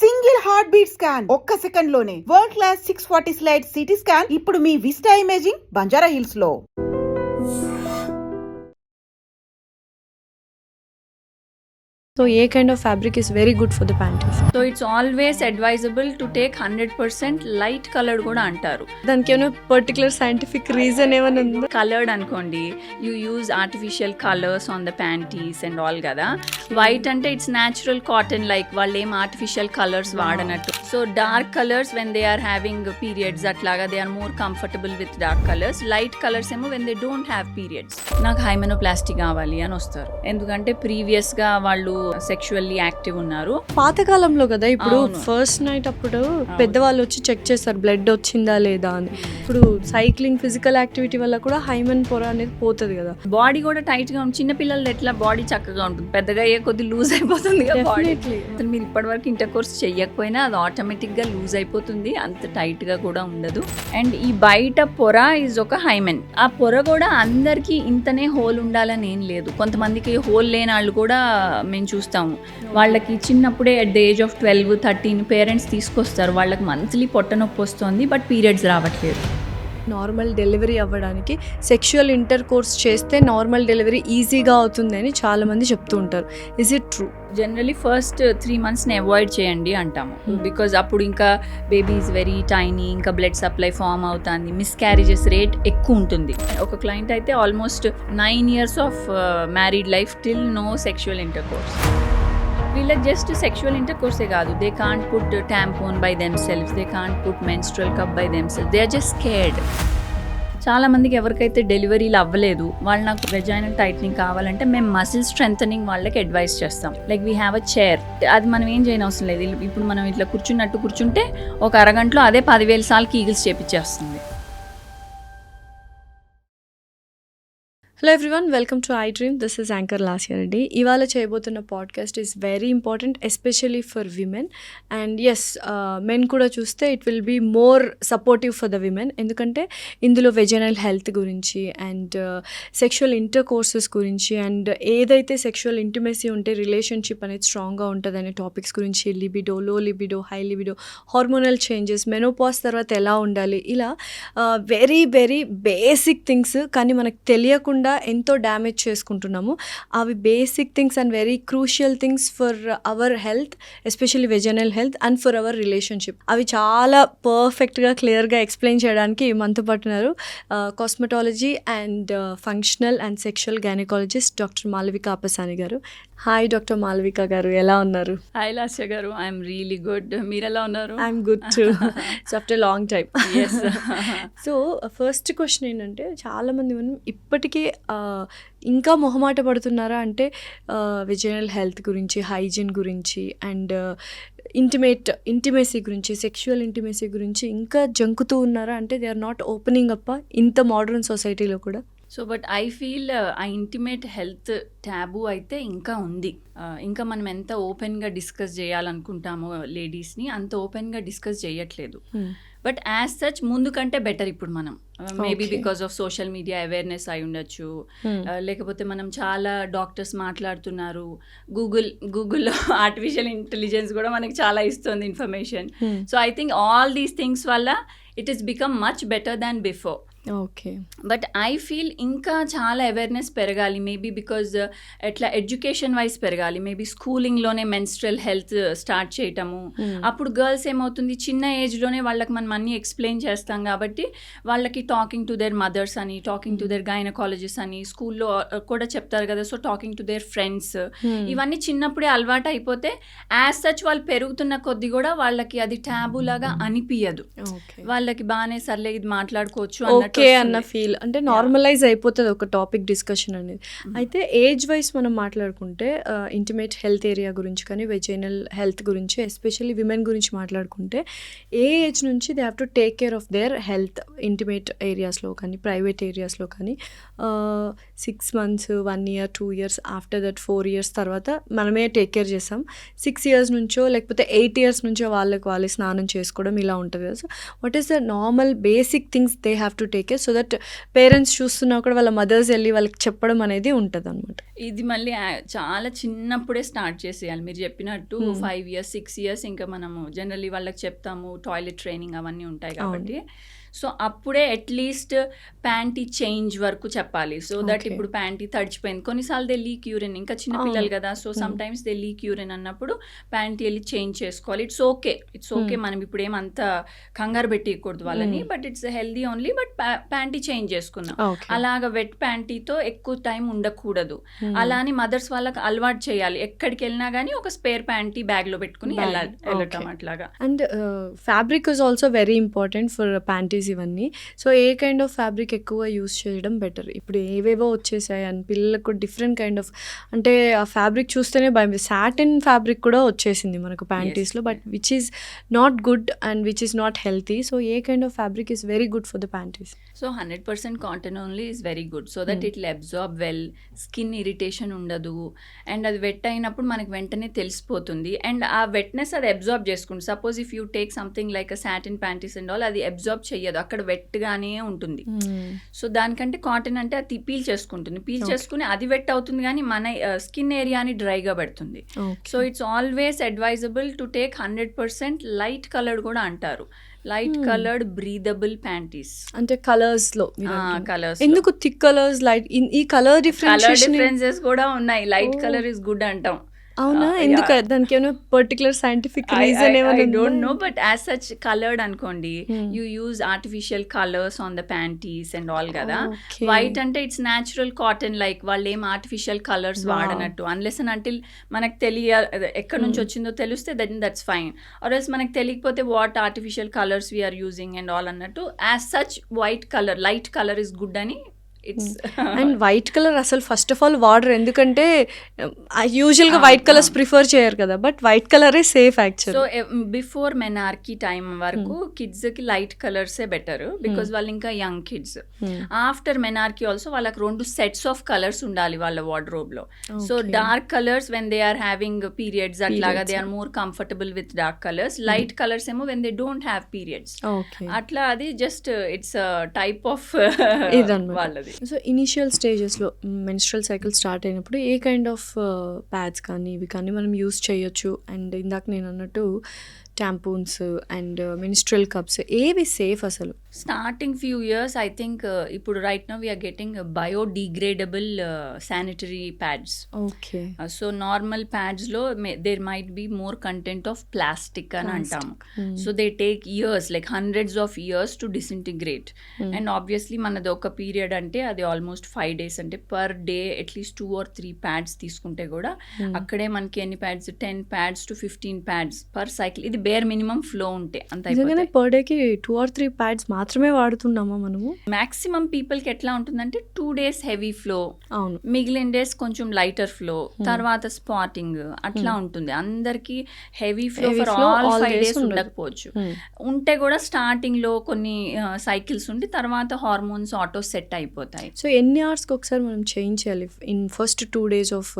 Single heart beat scan ఒక్క second లోనే world class 640 slide CT scan ఇప్పుడు మీ vista imaging Banjara hills లో. So, a kind of fabric is very good for the panties. So it's always advisable to take 100% light colored కూడా అంటారు. దానికి ఏమైనా particular scientific reason ఏమైనా ఉందా? Coloured అనుకోండి, you use artificial colours on the panties and all కదా. White అంటే it's natural cotton, like వాళ్ళు ఏం ఆర్టిఫిషియల్ కలర్స్ వాడనట్టు. So dark colours when they are having periods అట్లాగా they are more comfortable with dark colours. Light colours ఏమో when they don't have periods. నాకు hymenoplasty కావాలి అని వస్తారు, ఎందుకంటే ప్రీవియస్ గా వాళ్ళు సెక్షువల్లీ యాక్టివ్ ఉన్నారు. పాతకాలంలో కదా, ఇప్పుడు ఫస్ట్ నైట్ అప్పుడు పెద్దవాళ్ళు వచ్చి చెక్ చేస్తారు బ్లడ్ వచ్చిందా లేదా అని. ఇప్పుడు సైక్లింగ్, ఫిజికల్ యాక్టివిటీ వల్ల కూడా హైమన్ పొర అనేది పోతుంది కదా. బాడీ కూడా టైట్ గా ఉంటుంది. చిన్న పిల్లలు ఎట్లా బాడీ చక్కగా ఉంటుంది, పెద్దగా అయ్యే కొద్ది లూజ్ అయిపోతుంది కదా బాడీ. అసలు మీరు ఇప్పటి వరకు ఇంటర్ కోర్స్ చెయ్యకపోయినా అది ఆటోమేటిక్ గా లూజ్ అయిపోతుంది, అంత టైట్ గా కూడా ఉండదు. అండ్ ఈ బయట పొర ఇస్ ఒక హైమెన్. ఆ పొర కూడా అందరికి ఇంతనే హోల్ ఉండాలని ఏం లేదు. కొంతమందికి హోల్ లేని వాళ్ళు కూడా మేము చూస్తాము. వాళ్ళకి చిన్నప్పుడే at the age of 12-13 parents తీసుకొస్తారు, వాళ్ళకి మంత్లీ పొట్ట నొప్పి వస్తుంది బట్ పీరియడ్స్ రావట్లేదు. నార్మల్ డెలివరీ అవ్వడానికి సెక్షువల్ ఇంటర్ కోర్స్ చేస్తే నార్మల్ డెలివరీ ఈజీగా అవుతుంది అని చాలా మంది చెప్తూ ఉంటారు. Is it true? Generally first 3 monthsని అవాయిడ్ చేయండి అంటాము, బికాజ్ అప్పుడు ఇంకా బేబీ ఈజ్ వెరీ టైనీ, ఇంకా బ్లడ్ సప్లై ఫామ్ అవుతుంది, మిస్క్యారేజెస్ రేట్ ఎక్కువ ఉంటుంది. ఒక క్లయింట్ అయితే almost 9 years of married life till no sexual intercourse. వీళ్ళకి జస్ట్ సెక్షువల్ ఇంటర్ కోర్సే కాదు, they can't put tampon by themselves, they can't put menstrual cup by themselves, they are just scared. చాలా మందికి ఎవరికైతే డెలివరీలు అవ్వలేదు వాళ్ళు నాకు వెజైనల్ టైట్నింగ్ కావాలంటే మేము మసిల్ స్ట్రెంథనింగ్ వాళ్ళకి అడ్వైస్ చేస్తాం. Like we have a chair, అది మనం ఏం చేయని అవసరం లేదు. ఇప్పుడు మనం ఇట్లా కూర్చున్నట్టు కూర్చుంటే ఒక అరగంటలో అదే 10,000 సార్లు ఈగిల్స్ చేపించేస్తుంది. Hello everyone, welcome to I dream. This is anchor Lasya Reddy. ఇవాళ చేయబోతున్న podcast is very important, especially for women. And yes, men కూడా చూస్తే it will be more supportive for the women, ఎందుకంటే ఇందులో వెజైనల్ హెల్త్ గురించి అండ్ సెక్షువల్ ఇంటర్ కోర్సెస్ గురించి and ఏదైతే sexual intimacy ఉంటే రిలేషన్షిప్ అనేది స్ట్రాంగ్గా ఉంటుంది అనే టాపిక్స్ గురించి, libido, low libido, high libido, hormonal changes, menopause తర్వాత ఎలా ఉండాలి, ఇలా వెరీ వెరీ బేసిక్ థింగ్స్, కానీ మనకు తెలియకుండా ఎంతో డ్యామేజ్ చేసుకుంటున్నాము. అవి basic things and very crucial things for our health, especially vaginal health and for our relationship. అవి చాలా పర్ఫెక్ట్గా క్లియర్గా ఎక్స్ప్లెయిన్ చేయడానికి మనతో పాటున్నారు cosmetology and functional and sexual gynaecologist doctor Malavika Appasani garu. Hi doctor Malavika గారు, ఎలా ఉన్నారు? హాయ్ లాస్య గారు, ఐఎమ్ రియలీ గుడ్. మీరు ఎలా ఉన్నారు? I'm good too. So after long time. So first question ఏంటంటే, చాలామంది మనం ఇప్పటికే ఇంకా మొహమాట పడుతున్నారా అంటే వెజైనల్ హెల్త్ గురించి, హైజీన్ గురించి అండ్ ఇంటిమేసీ గురించి, సెక్షువల్ ఇంటిమేసీ గురించి ఇంకా జంకుతూ ఉన్నారా అంటే they are not opening up ఇంత మోడర్న్ సొసైటీలో కూడా. సో బట్ ఐ ఫీల్ ఆ ఇంటిమేట్ హెల్త్ ట్యాబు అయితే ఇంకా ఉంది. ఇంకా మనం ఎంత ఓపెన్గా డిస్కస్ చేయాలనుకుంటామో లేడీస్ని అంత ఓపెన్గా డిస్కస్ చేయట్లేదు. బట్ యాజ్ సచ్ ముందు కంటే బెటర్ ఇప్పుడు మనం, maybe because of social media awareness అయి ఉండొచ్చు, లేకపోతే మనం చాలా డాక్టర్స్ మాట్లాడుతున్నారు, గూగుల్లో ఆర్టిఫిషియల్ ఇంటెలిజెన్స్ కూడా మనకి చాలా ఇస్తుంది information. So I think all these things వల్ల it is become much better than before. Okay, but I feel ఇంకా చాలా అవేర్నెస్ పెరగాలి, మేబీ బికాజ్ ఎట్లా ఎడ్యుకేషన్ వైజ్ పెరగాలి. మేబీ స్కూలింగ్లోనే మెన్స్ట్రల్ హెల్త్ స్టార్ట్ చేయటము. అప్పుడు గర్ల్స్ ఏమవుతుంది, చిన్న ఏజ్లోనే వాళ్ళకి మనం అన్నీ ఎక్స్ప్లెయిన్ చేస్తాం కాబట్టి వాళ్ళకి టాకింగ్ టు దేర్ మదర్స్ అని, టాకింగ్ టు దేర్ గైనకాలజిస్ట్ అని స్కూల్లో కూడా చెప్తారు కదా. So talking to their friends, ఇవన్నీ చిన్నప్పుడే అలవాటు అయిపోతే యాజ్ సచ్ వాళ్ళు పెరుగుతున్న కొద్ది కూడా వాళ్ళకి అది ట్యాబు లాగా అనిపించదు. వాళ్ళకి బాగానే సర్లే ఇది మాట్లాడుకోవచ్చు ఓకే అన్న ఫీల్, అంటే నార్మలైజ్ అయిపోతుంది ఒక టాపిక్ డిస్కషన్ అనేది. అయితే ఏజ్ వైజ్ మనం మాట్లాడుకుంటే ఇంటిమేట్ హెల్త్ ఏరియా గురించి కానీ వెజైనల్ హెల్త్ గురించి, ఎస్పెషల్లీ విమెన్ గురించి మాట్లాడుకుంటే ఏ ఏజ్ నుంచి they have to take care of their health intimate ఏరియాస్లో కానీ ప్రైవేట్ ఏరియాస్లో కానీ? 6 months, 1 year, 2 years, after that 4 years తర్వాత మనమే టేక్ కేర్ చేస్తాం. 6 years నుంచో లేకపోతే 8 years నుంచో వాళ్ళకి వాళ్ళే స్నానం చేసుకోవడం ఇలా ఉంటుంది కదా. So what is the normal basic things they have to take take care, so that parents చూస్తున్నా కూడా వాళ్ళ మదర్స్ వెళ్ళి వాళ్ళకి చెప్పడం అనేది ఉంటుంది అనమాట. ఇది మళ్ళీ చాలా చిన్నప్పుడే స్టార్ట్ చేసేయాలి. మీరు చెప్పినట్టు 5 years 6 years ఇంకా మనము జనరల్లీ వాళ్ళకి చెప్తాము, టాయిలెట్ ట్రైనింగ్ అవన్నీ ఉంటాయి కాబట్టి. సో అప్పుడే అట్లీస్ట్ ప్యాంటీ చేంజ్ వరకు చెప్పాలి. సో దట్ ఇప్పుడు ప్యాంటీ తడిచిపోయింది, కొన్నిసార్లు దే లీక్ యూరిన్, ఇంకా చిన్నపిల్లలు కదా, so some times they leak urine అన్నప్పుడు ప్యాంటీ వెళ్ళి చేంజ్ చేసుకోవాలి. ఇట్స్ ఓకే మనం ఇప్పుడు ఏమంత కంగారు పెట్టకూడదు వాళ్ళని, but it's healthy only, but panty change చేసుకున్నాం. అలాగా వెట్ ప్యాంటీతో ఎక్కువ టైం ఉండకూడదు. అలా అని మదర్స్ వాళ్ళకి అలవాటు చేయాలి, ఎక్కడికి వెళ్ళినా కానీ ఒక స్పేర్ ప్యాంటీ బ్యాగ్ లో పెట్టుకుని వెళ్ళటం అట్లాగా. And fabric is also very important for panties ఇవన్నీ. సో ఏ కైండ్ ఆఫ్ ఫ్యాబ్రిక్ ఎక్కువ యూస్ చేయడం బెటర్? ఇప్పుడు ఏవేవో వచ్చేసాయి అని పిల్లలకు డిఫరెంట్ కైండ్ ఆఫ్, అంటే ఆ ఫ్యాబ్రిక్ చూస్తేనే భయం. సాటిన్ ఫ్యాబ్రిక్ కూడా వచ్చేసింది మనకు ప్యాంటీస్లో, but which is not good and which is not healthy. So ఏ kind of fabric is very good for the panties? So 100% cotton only is very good, so that it will absorb well, skin irritation ఉండదు, and అది wet అయినప్పుడు మనకి వెంటనే తెలిసిపోతుంది, and ఆ wetness అది absorb చేసుకుంటుంది. Suppose if you take something like a satin panties and all, అది అబ్జార్బ్ చెయ్యదు, అక్కడ వెట్గానే ఉంటుంది. సో దానికంటే కాటన్ అంటే అది పీల్ చేసుకుని అది వెట్ అవుతుంది, కానీ మన స్కిన్ ఏరియాని డ్రైగా పెడుతుంది. So it's always advisable to take 100% light coloured కూడా అంటారు, లైట్ కలర్డ్ బ్రీదబుల్ ప్యాంటీస్. అంటే కలర్స్ లో కలర్స్ ఎందుకు థిక్ కలర్స్, లైట్, ఈ కలర్ డిఫరెన్సెస్ కూడా ఉన్నాయి. లైట్ కలర్ ఇస్ గుడ్ అంటాం. అవునా? ఎందుకు? దానికి ఏమైనా particular scientific reason I don't know, but as such colored అనుకోండి, you use artificial colors on the panties and all కదా. వైట్ అంటే ఇట్స్ న్యాచురల్ కాటన్, లైక్ వాళ్ళు ఏం ఆర్టిఫిషియల్ కలర్స్ వాడనట్టు, అన్లెస్ అండ్ అంటిల్ మనకు ఎక్కడి నుంచి వచ్చిందో తెలిస్తే దట్స్ ఫైన్, ఆర్ ఎల్స్ మనకు తెలియకపోతే what artificial colours we are using and all అన్నట్టు. As such white colour, light colour is good అని. అండ్ వైట్ కలర్ అసలు ఫస్ట్ ఆఫ్ ఆల్ వాడరు, ఎందుకంటే యూజువల్గా వైట్ కలర్స్ ప్రిఫర్ చేయరు కదా, బట్ వైట్ కలరే safe actual. So before menarche time వరకు కిడ్స్కి లైట్ కలర్సే బెటర్, బికాజ్ వాళ్ళు ఇంకా young kids. After menarche also వాళ్ళకి 2 sets ఆఫ్ కలర్స్ ఉండాలి వాళ్ళ వార్డ్రోబ్ లో. So dark colours when they are having periods అట్లాగా they are more comfortable with dark colours. Light colours ఏమో when they don't have periods. అట్లా అది just it's type of వాళ్ళది. So initial స్టేజెస్లో menstrual cycle start అయినప్పుడు ఏ kind of pods కానీ ఇవి కానీ మనం యూస్ చేయొచ్చు? అండ్ ఇందాక నేను అన్నట్టు టాంపూన్స్ అండ్ మెన్స్ట్రల్ కప్స్ ఏవి సేఫ్ అసలు? Starting few years I think ఇప్పుడు right now we are getting biodegradable sanitary pads. Okay. So normal ప్యాడ్స్లో there might be more content of plastic అని అంటాము. So they take years, like hundreds of years to disintegrate. And obviously మనది ఒక period అంటే అది almost 5 days, అంటే per day at least 2 or 3 pads తీసుకుంటే కూడా అక్కడే మనకి ఎన్ని pods, 10 pads to 15 pads per cycle. ఇది బేర్ మినిమం ఫ్లో ఉంటే అంత అయిపోతుంది. పర్ డేకి 2 or 3 pads మాత్రమే వాడుతున్నామా మనము? మాక్సిమం పీపుల్కి ఎట్లా ఉంటుందంటే 2 days హెవీ ఫ్లో, అవును, మిగిలిన డేస్ కొంచెం లైటర్ ఫ్లో, తర్వాత స్పాటింగ్ అట్లా ఉంటుంది. అందరికి heavy flow for all 5 days ఉండకపోవచ్చు. ఉంటే కూడా స్టార్టింగ్ లో కొన్ని సైకిల్స్ ఉండి తర్వాత హార్మోన్స్ ఆటో సెట్ అయిపోతాయి. సో ఎన్ని అవర్స్కి ఒకసారి మనం చేంజ్ చేయాలి in first 2 days of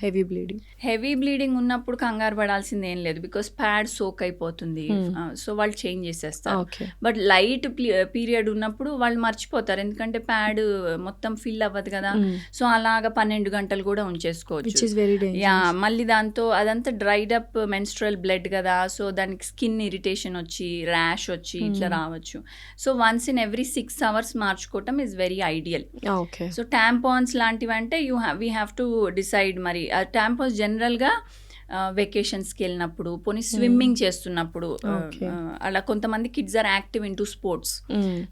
heavy bleeding? Heavy bleeding ఉన్నప్పుడు కంగారు పడాల్సింది ఏం లేదు, బికాస్ ప్యాడ్ సోక్ అయిపోతుంది. సో వాళ్ళు చేంజ్ చేసేస్తారు. బట్ లైట్ పీరియడ్ ఉన్నప్పుడు వాళ్ళు మర్చిపోతారు, ఎందుకంటే ప్యాడ్ మొత్తం ఫిల్ అవ్వదు కదా. సో అలాగా 12 గంటలు కూడా ఉంచేసుకోవచ్చు. యా, మళ్ళీ దాంతో అదంతా డ్రైడ్ అప్ మెన్స్ట్రల్ బ్లడ్ కదా, సో దానికి స్కిన్ ఇరిటేషన్ వచ్చి ర్యాష్ వచ్చి ఇట్లా రావచ్చు. So once in every 6 hours మార్చుకోవటం is very ideal. So tampons లాంటివి అంటే వీ హ్యావ్ టు డిసైడ్. మరి ఆ టాంపాన్స్ జనరల్గా వెకేషన్స్కి వెళ్ళినప్పుడు, పోనీ స్విమ్మింగ్ చేస్తున్నప్పుడు, అలా కొంతమంది kids are active into sports,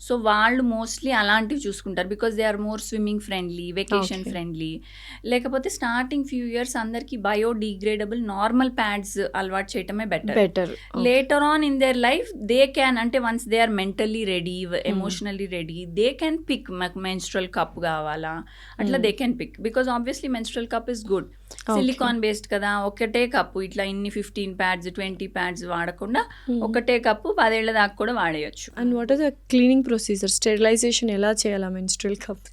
so వాళ్ళు మోస్ట్లీ అలాంటివి చూసుకుంటారు, because they are more swimming friendly, vacation friendly. లేకపోతే స్టార్టింగ్ ఫ్యూ ఇయర్స్ అందరికి బయోడిగ్రేడబుల్ నార్మల్ ప్యాడ్స్ అలవాటు చేయటమే better. Later on in their life they can, అంటే once they are mentally ready, emotionally ready, they can pick మాకు menstrual cup కావాలా, అట్లా they can pick. Because obviously menstrual cup is good, silicone based కదా. ఒకటే cup ఇట్లా ఇన్ని 15 pads 20 pads వాడకుండా ఒకటే కప్పు 10 ఏళ్ల దాకా కూడా వాడేయచ్చు. And what are the cleaning procedure? Sterilization ఎలా చేయాలా మెన్స్ట్రల్ కప్?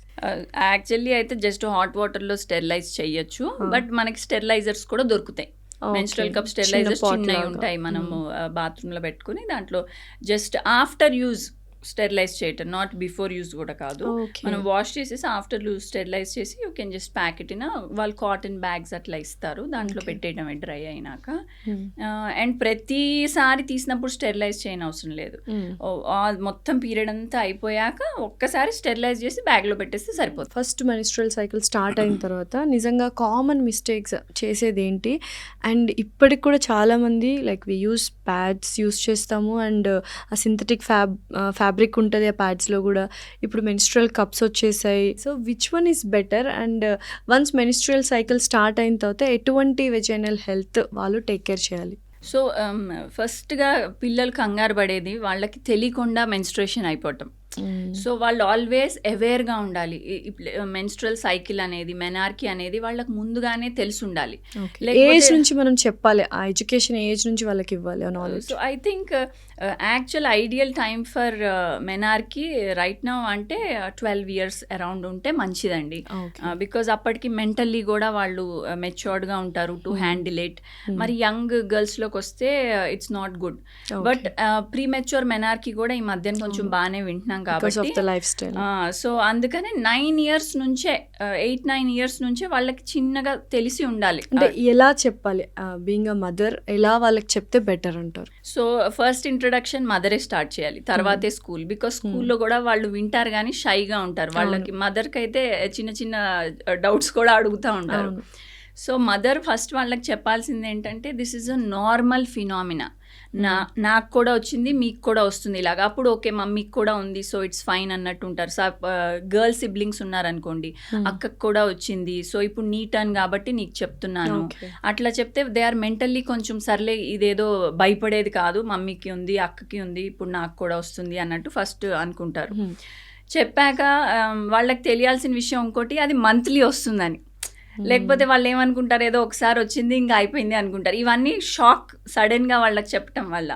యాక్చువల్లీ అయితే జస్ట్ హాట్ వాటర్లో స్టెరిలైజ్ చేయొచ్చు, బట్ మనకి స్టెరిలైజర్స్ కూడా దొరుకుతాయి. మెన్స్ట్రల్ కప్ స్టెరిలైజర్స్ చిన్నవి ఉంటాయి, మనము బాత్రూంలో పెట్టుకుని దాంట్లో జస్ట్ ఆఫ్టర్ యూజ్ స్టెరిలైజ్ చేయటం, నాట్ బిఫోర్ యూస్ కూడా కాదు. ఓకే. మనం వాష్ చేసేసి ఆఫ్టర్ స్టెరిలైజ్ చేసి you can just pack it in వాళ్ళు కాటన్ బ్యాగ్స్ అట్లా ఇస్తారు, దాంట్లో Okay. పెట్టేయడమే డ్రై అయినాక. Hmm. అండ్ ప్రతిసారి తీసినప్పుడు స్టెరిలైజ్ చేయని అవసరం లేదు. Hmm. మొత్తం పీరియడ్ అంతా అయిపోయాక ఒక్కసారి స్టెరిలైజ్ చేసి బ్యాగ్లో పెట్టేస్తే సరిపోతుంది. ఫస్ట్ మెనిస్ట్రల్ సైకిల్ స్టార్ట్ అయిన తర్వాత నిజంగా కామన్ మిస్టేక్స్ చేసేది ఏంటి? అండ్ ఇప్పటికి కూడా చాలామంది like we use pads use చేస్తాము, అండ్ ఆ సింథటిక్ ఫ్యాబ్రిక్ ఉంటుంది ఆ ప్యాడ్స్లో కూడా. ఇప్పుడు మెనిస్ట్రల్ కప్స్ వచ్చేసాయి. So which one is better? And once menstrual cycle start అయిన తర్వాత ఎటువంటి వెజైనల్ హెల్త్ వాళ్ళు టేక్ కేర్ చేయాలి? సో ఫస్ట్గా పిల్లలు కంగారు పడేది వాళ్ళకి తెలియకుండా మెన్స్ట్రుయేషన్ అయిపోవటం. సో వాళ్ళు ఆల్వేస్ అవేర్గా ఉండాలి. మెన్స్ట్రల్ సైకిల్ అనేది, మెనార్కీ అనేది వాళ్ళకి ముందుగానే తెలిసి ఉండాలి. ఏజ్ నుంచి మనం చెప్పాలి, ఆ ఎడ్యుకేషన్ ఏజ్ నుంచి వాళ్ళకి ఇవ్వాలి ఆ knowledge. So I think actual ideal time for menarche right now అంటే 12 years అరౌండ్ ఉంటే మంచిదండి. బికాజ్ అప్పటికి మెంటల్లీ కూడా వాళ్ళు మెచ్యూర్డ్గా ఉంటారు టు హ్యాండిల్ ఇట్. మరి యంగ్ గర్ల్స్లోకి వస్తే it's not good. But pre mature menarche కూడా ఈ మధ్యన కొంచెం బాగానే వింటున్నాం కాబట్టి. సో అందుకనే 9 years నుంచే 8-9 years నుంచే వాళ్ళకి చిన్నగా తెలిసి ఉండాలి. అంటే ఎలా చెప్పాలి బీయింగ్ అ మదర్, ఎలా వాళ్ళకి చెప్తే బెటర్ అంటారు? సో ఫస్ట్ ఇంట్రడక్షన్ మదరే స్టార్ట్ చేయాలి, తర్వాతే స్కూల్. బికాస్ స్కూల్లో కూడా వాళ్ళు వింటారు కానీ షైగా ఉంటారు. వాళ్ళకి మదర్కి అయితే చిన్న చిన్న డౌట్స్ కూడా అడుగుతూ ఉంటారు. సో మదర్ ఫస్ట్ వాళ్ళకి చెప్పాల్సింది ఏంటంటే this is a normal phenomena. నాకు కూడా వచ్చింది, మీకు కూడా వస్తుంది ఇలాగా. అప్పుడు ఓకే మమ్మీకి కూడా ఉంది, సో ఇట్స్ ఫైన్ అన్నట్టు ఉంటారు. గర్ల్ సిబ్లింగ్స్ ఉన్నారనుకోండి, అక్కకు కూడా వచ్చింది, సో ఇప్పుడు నీ టర్న్ కాబట్టి నీకు చెప్తున్నాను అట్లా చెప్తే దే ఆర్ మెంటల్లీ కొంచెం సర్లే ఇదేదో భయపడేది కాదు, మమ్మీకి ఉంది, అక్కకి ఉంది, ఇప్పుడు నాకు కూడా వస్తుంది అన్నట్టు ఫస్ట్ అనుకుంటారు. చెప్పాక వాళ్ళకి తెలియాల్సిన విషయం ఇంకోటి, అది మంత్లీ వస్తుందని. లేకపోతే వాళ్ళు ఏమనుకుంటారు, ఏదో ఒకసారి వచ్చింది ఇంకా అయిపోయింది అనుకుంటారు. ఇవన్నీ షాక్ సడన్గా వాళ్ళకి చెప్పటం వల్ల.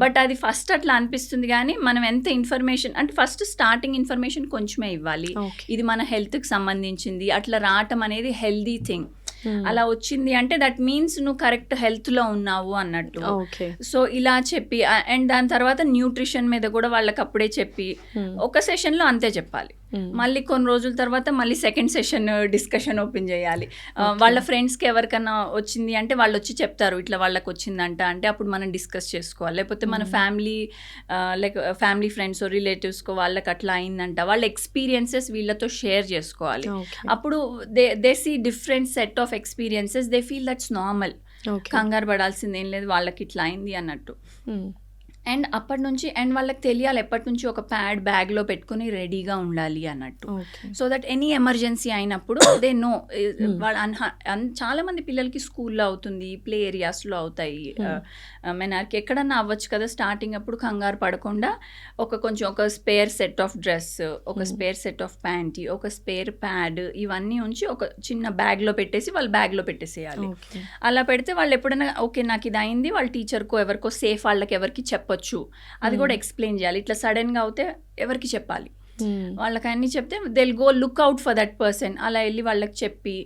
బట్ అది ఫస్ట్ అట్లా అనిపిస్తుంది, కానీ మనం ఎంత ఇన్ఫర్మేషన్ అంటే ఫస్ట్ స్టార్టింగ్ ఇన్ఫర్మేషన్ కొంచెమే ఇవ్వాలి. ఇది మన హెల్త్కి సంబంధించింది, అట్లా రావటం అనేది హెల్దీ థింగ్. అలా వచ్చింది అంటే దట్ మీన్స్ నువ్వు కరెక్ట్ హెల్త్లో ఉన్నావు అన్నట్టు. సో ఇలా చెప్పి అండ్ దాని తర్వాత న్యూట్రిషన్ మీద కూడా వాళ్ళకి అప్పుడే చెప్పి ఒక సెషన్లో అంతే చెప్పాలి. మళ్ళీ కొన్ని రోజుల తర్వాత మళ్ళీ సెకండ్ సెషన్ డిస్కషన్ ఓపెన్ చేయాలి. వాళ్ళ ఫ్రెండ్స్కి ఎవరికైనా వచ్చింది అంటే వాళ్ళు వచ్చి చెప్తారు ఇట్లా వాళ్ళకి వచ్చిందంట అంటే అప్పుడు మనం డిస్కస్ చేసుకోవాలి. లేకపోతే మన ఫ్యామిలీ ఫ్రెండ్స్ రిలేటివ్స్కో వాళ్ళకి అట్లా అయిందంట, వాళ్ళ ఎక్స్పీరియన్సెస్ వీళ్ళతో షేర్ చేసుకోవాలి. అప్పుడు they see different set of experiences, they feel that's normal, కంగారు పడాల్సింది ఏం లేదు, వాళ్ళకి ఇట్లా అయింది అన్నట్టు. అండ్ అప్పటి నుంచి అండ్ వాళ్ళకి తెలియాలి ఎప్పటి నుంచి ఒక ప్యాడ్ బ్యాగ్లో పెట్టుకుని రెడీగా ఉండాలి అన్నట్టు. సో దట్ ఎనీ ఎమర్జెన్సీ అయినప్పుడు దే నో. చాలా మంది పిల్లలకి స్కూల్లో అవుతుంది, ప్లే ఏరియాస్లో అవుతాయి, మెనార్కి ఎక్కడన్నా అవ్వచ్చు కదా. స్టార్టింగ్ అప్పుడు కంగారు పడకుండా కొంచెం ఒక స్పేర్ సెట్ ఆఫ్ డ్రెస్, ఒక స్పేర్ సెట్ ఆఫ్ ప్యాంటీ, ఒక స్పేర్ ప్యాడ్, ఇవన్నీ ఉంచి ఒక చిన్న బ్యాగ్లో పెట్టేసి వాళ్ళు బ్యాగ్లో పెట్టేసేయాలి. అలా పెడితే వాళ్ళు ఎప్పుడైనా ఓకే నాకు ఇది అయింది, వాళ్ళ టీచర్కో ఎవరికో సేఫ్ వాళ్ళకి ఎవరికి చెప్పొచ్చు, అది కూడా ఎక్స్ప్లెయిన్ చేయాలి. ఇట్లా సడన్గా అవుతే ఎవరికి చెప్పాలి, వాళ్ళకి అన్నీ చెప్తే they will go look out for that person. అలా వెళ్ళి వాళ్ళకి చెప్పి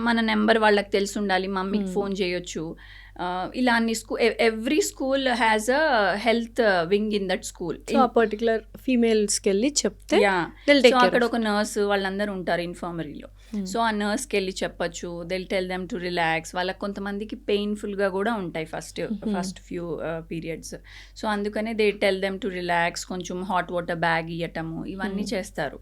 మన నెంబర్ వాళ్ళకి తెలిసి ఉండాలి, మమ్మీకి ఫోన్ చేయొచ్చు. ఇలా అన్ని every school has a health wing in that school. Particular ఫీమేల్స్కి వెళ్ళి చెప్తే అక్కడ ఒక నర్స్ వాళ్ళందరూ ఉంటారు ఇన్ఫర్మరీలో. సో ఆ నర్స్కి వెళ్ళి చెప్పచ్చు, they'll tell them to relax. వాళ్ళకి కొంతమందికి పెయిన్ఫుల్గా కూడా ఉంటాయి ఫస్ట్ ఫ్యూ పీరియడ్స్. సో అందుకనే they tell them to relax, కొంచెం హాట్ వాటర్ బ్యాగ్ ఇవ్వటము, ఇవన్నీ చేస్తారు.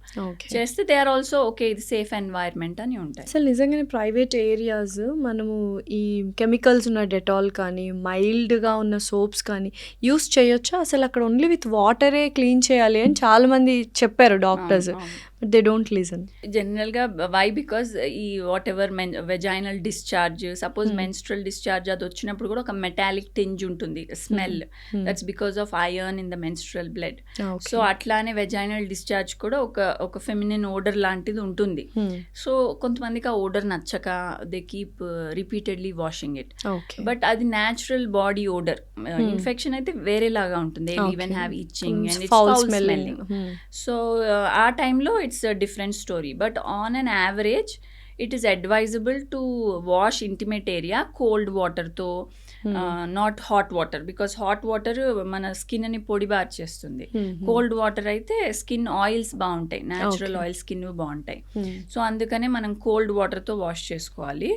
చేస్తే దే ఆర్ ఆల్సో ఓకే ఇది సేఫ్ ఎన్వైర్న్మెంట్ అని ఉంటాయి. అసలు నిజంగానే ప్రైవేట్ ఏరియాస్ మనము ఈ కెమికల్స్ ఉన్న డెటాల్ కానీ మైల్డ్గా ఉన్న సోప్స్ కానీ యూస్ చేయొచ్చా? అసలు అక్కడ ఓన్లీ విత్ వాటరే క్లీన్ చేయాలి అని చాలా మంది చెప్పారు doctors, but they don't listen. జనరల్గా వై బికాజ్ ఈ what ever vaginal discharge, suppose menstrual discharge అది వచ్చినప్పుడు కూడా ఒక మెటాలిక్ టింజ్ ఉంటుంది, smell, that's because of iron in the menstrual blood. So అట్లానే వెజైనల్ డిశ్చార్జ్ కూడా ఒక ఫెమినిన్ ఓడర్ లాంటిది ఉంటుంది. సో కొంతమందికి ఆ ఓడర్ నచ్చక they keep repeatedly washing it. But అది న్యాచురల్ బాడీ ఓడర్. ఇన్ఫెక్షన్ అయితే వేరేలాగా ఉంటుంది, even have itching and it's foul smelling. So ఆ టైంలో it's a different story, but on an average it is advisable to wash intimate area cold water తో not hot water, because hot water మన స్కిన్ని పొడిబార్ చేస్తుంది. Cold water అయితే skin oils బాగుంటాయి, natural oil skin బాగుంటాయి. సో అందుకనే మనం కోల్డ్ వాటర్తో వాష్ చేసుకోవాలి.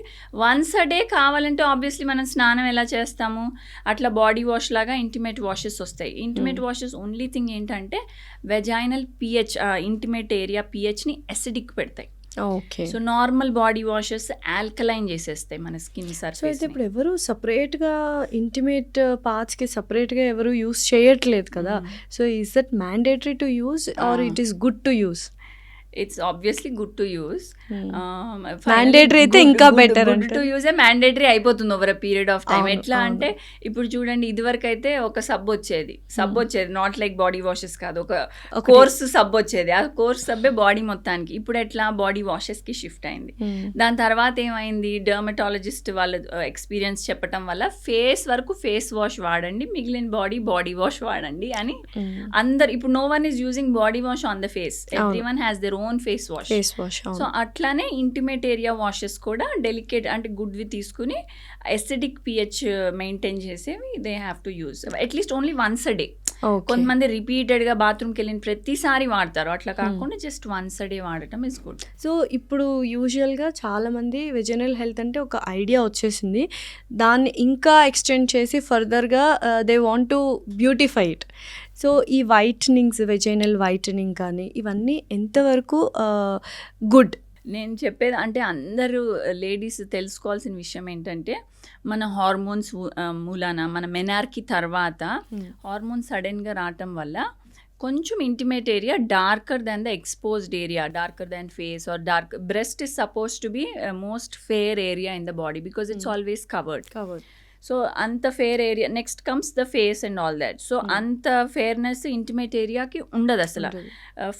వన్స్ అ డే కావాలంటే ఆబ్వియస్లీ మనం స్నానం ఎలా చేస్తాము అట్లా బాడీ వాష్ లాగా ఇంటిమేట్ వాషెస్ వస్తాయి. ఇంటిమేట్ వాషెస్ ఓన్లీ థింగ్ ఏంటంటే వెజైనల్ పిహెచ్, ఇంటిమేట్ ఏరియా పిహెచ్ని అసిడిక్ పెడతాయి. Okay. So normal body washes alkaline చేసేస్తాయి మన స్కిన్ సో సర్ఫేస్. అయితే ఇప్పుడు ఎవరు సపరేట్గా ఇంటిమేట్ పార్ట్స్కి సపరేట్గా ఎవరు యూస్ చేయట్లేదు కదా. So is that mandatory to use or it is good to use? It's obviously good to use. Mandatory అయితే ఇంకా better. Good to use mandatory అయిపోతుంది over a period of time. ఎట్లా అంటే ఇప్పుడు చూడండి, ఇదివరకు అయితే ఒక సబ్ వచ్చేది, నాట్ లైక్ బాడీ వాషెస్ కాదు, ఒక కోర్స్ సబ్ వచ్చేది. ఆ కోర్స్ సబ్బే బాడీ మొత్తానికి. ఇప్పుడు ఎట్లా బాడీ వాషెస్ కి షిఫ్ట్ అయింది. దాని తర్వాత ఏమైంది, డర్మటాలజిస్ట్ వాళ్ళ ఎక్స్పీరియన్స్ చెప్పడం వల్ల ఫేస్ వరకు ఫేస్ వాష్ వాడండి, మిగిలిన బాడీ వాష్ వాడండి అని అందరు. ఇప్పుడు no one is using body wash on the face, every one has their own face wash. So అట్లానే ఇంటిమేట్ ఏరియా వాషెస్ కూడా డెలికేట్ అంటే గుడ్వి తీసుకుని ఎసిడిక్ పిహెచ్ మెయింటైన్ చేసేవి they have to use at least only once a day. కొంతమంది రిపీటెడ్గా బాత్రూమ్కి వెళ్ళిన ప్రతిసారి వాడతారు, అట్లా కాకుండా జస్ట్ వన్స్ అ డే వాడటం ఇస్ గుడ్. సో ఇప్పుడు యూజువల్గా చాలామంది వెజనల్ హెల్త్ అంటే ఒక ఐడియా వచ్చేసింది, దాన్ని ఇంకా ఎక్స్టెండ్ చేసి ఫర్దర్గా they want to beautify it. So ఈ వైటనింగ్స్, వెజైనల్ వైటనింగ్ కానీ ఇవన్నీ ఎంతవరకు గుడ్? నేను చెప్పేది అంటే అందరూ లేడీస్ తెలుసుకోవాల్సిన విషయం ఏంటంటే, మన హార్మోన్స్ మూలాన మన మెనార్కీ తర్వాత హార్మోన్స్ సడన్గా రావటం వల్ల కొంచెం intimate area darker than the exposed area, darker than face or dark breast is suppose to be most fair area in the body because it's always covered. So అంత fair area, next comes the face and all that. So అంత fairness intimate ఏరియాకి ఉండదు అసలు.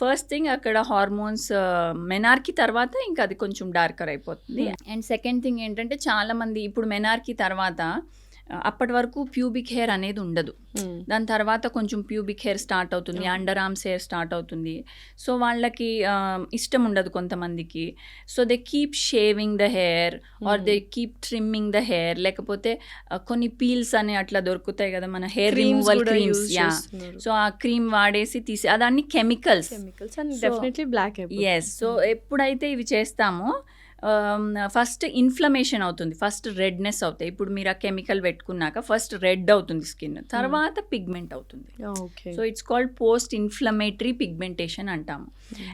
First thing అక్కడ hormones menarche తర్వాత ఇంకా అది కొంచెం డార్కర్ అయిపోతుంది. అండ్ సెకండ్ థింగ్ ఏంటంటే, చాలామంది ఇప్పుడు మెనార్కీ తర్వాత అప్పటి వరకు ప్యూబిక్ హెయిర్ అనేది ఉండదు. దాని తర్వాత కొంచెం ప్యూబిక్ హెయిర్ స్టార్ట్ అవుతుంది, అండర్ ఆర్మ్స్ హెయిర్ స్టార్ట్ అవుతుంది. సో వాళ్ళకి ఇష్టం ఉండదు కొంతమందికి. So they keep shaving the hair or they keep trimming the hair, లేకపోతే కొన్ని పీల్స్ అని అట్లా దొరుకుతాయి కదా మన హెయిర్ రిమూవల్ క్రీమ్స్. సో ఆ క్రీమ్ వాడేసి తీసి అదాన్ని కెమికల్స్. ఎస్. సో ఎప్పుడైతే ఇవి చేస్తామో ఫస్ట్ ఇన్ఫ్లమేషన్ అవుతుంది, ఫస్ట్ రెడ్నెస్ అవుతాయి. ఇప్పుడు మీరు ఆ కెమికల్ పెట్టుకున్నాక ఫస్ట్ రెడ్ అవుతుంది స్కిన్, తర్వాత పిగ్మెంట్ అవుతుంది. So it's called post inflammatory pigmentation అంటాము.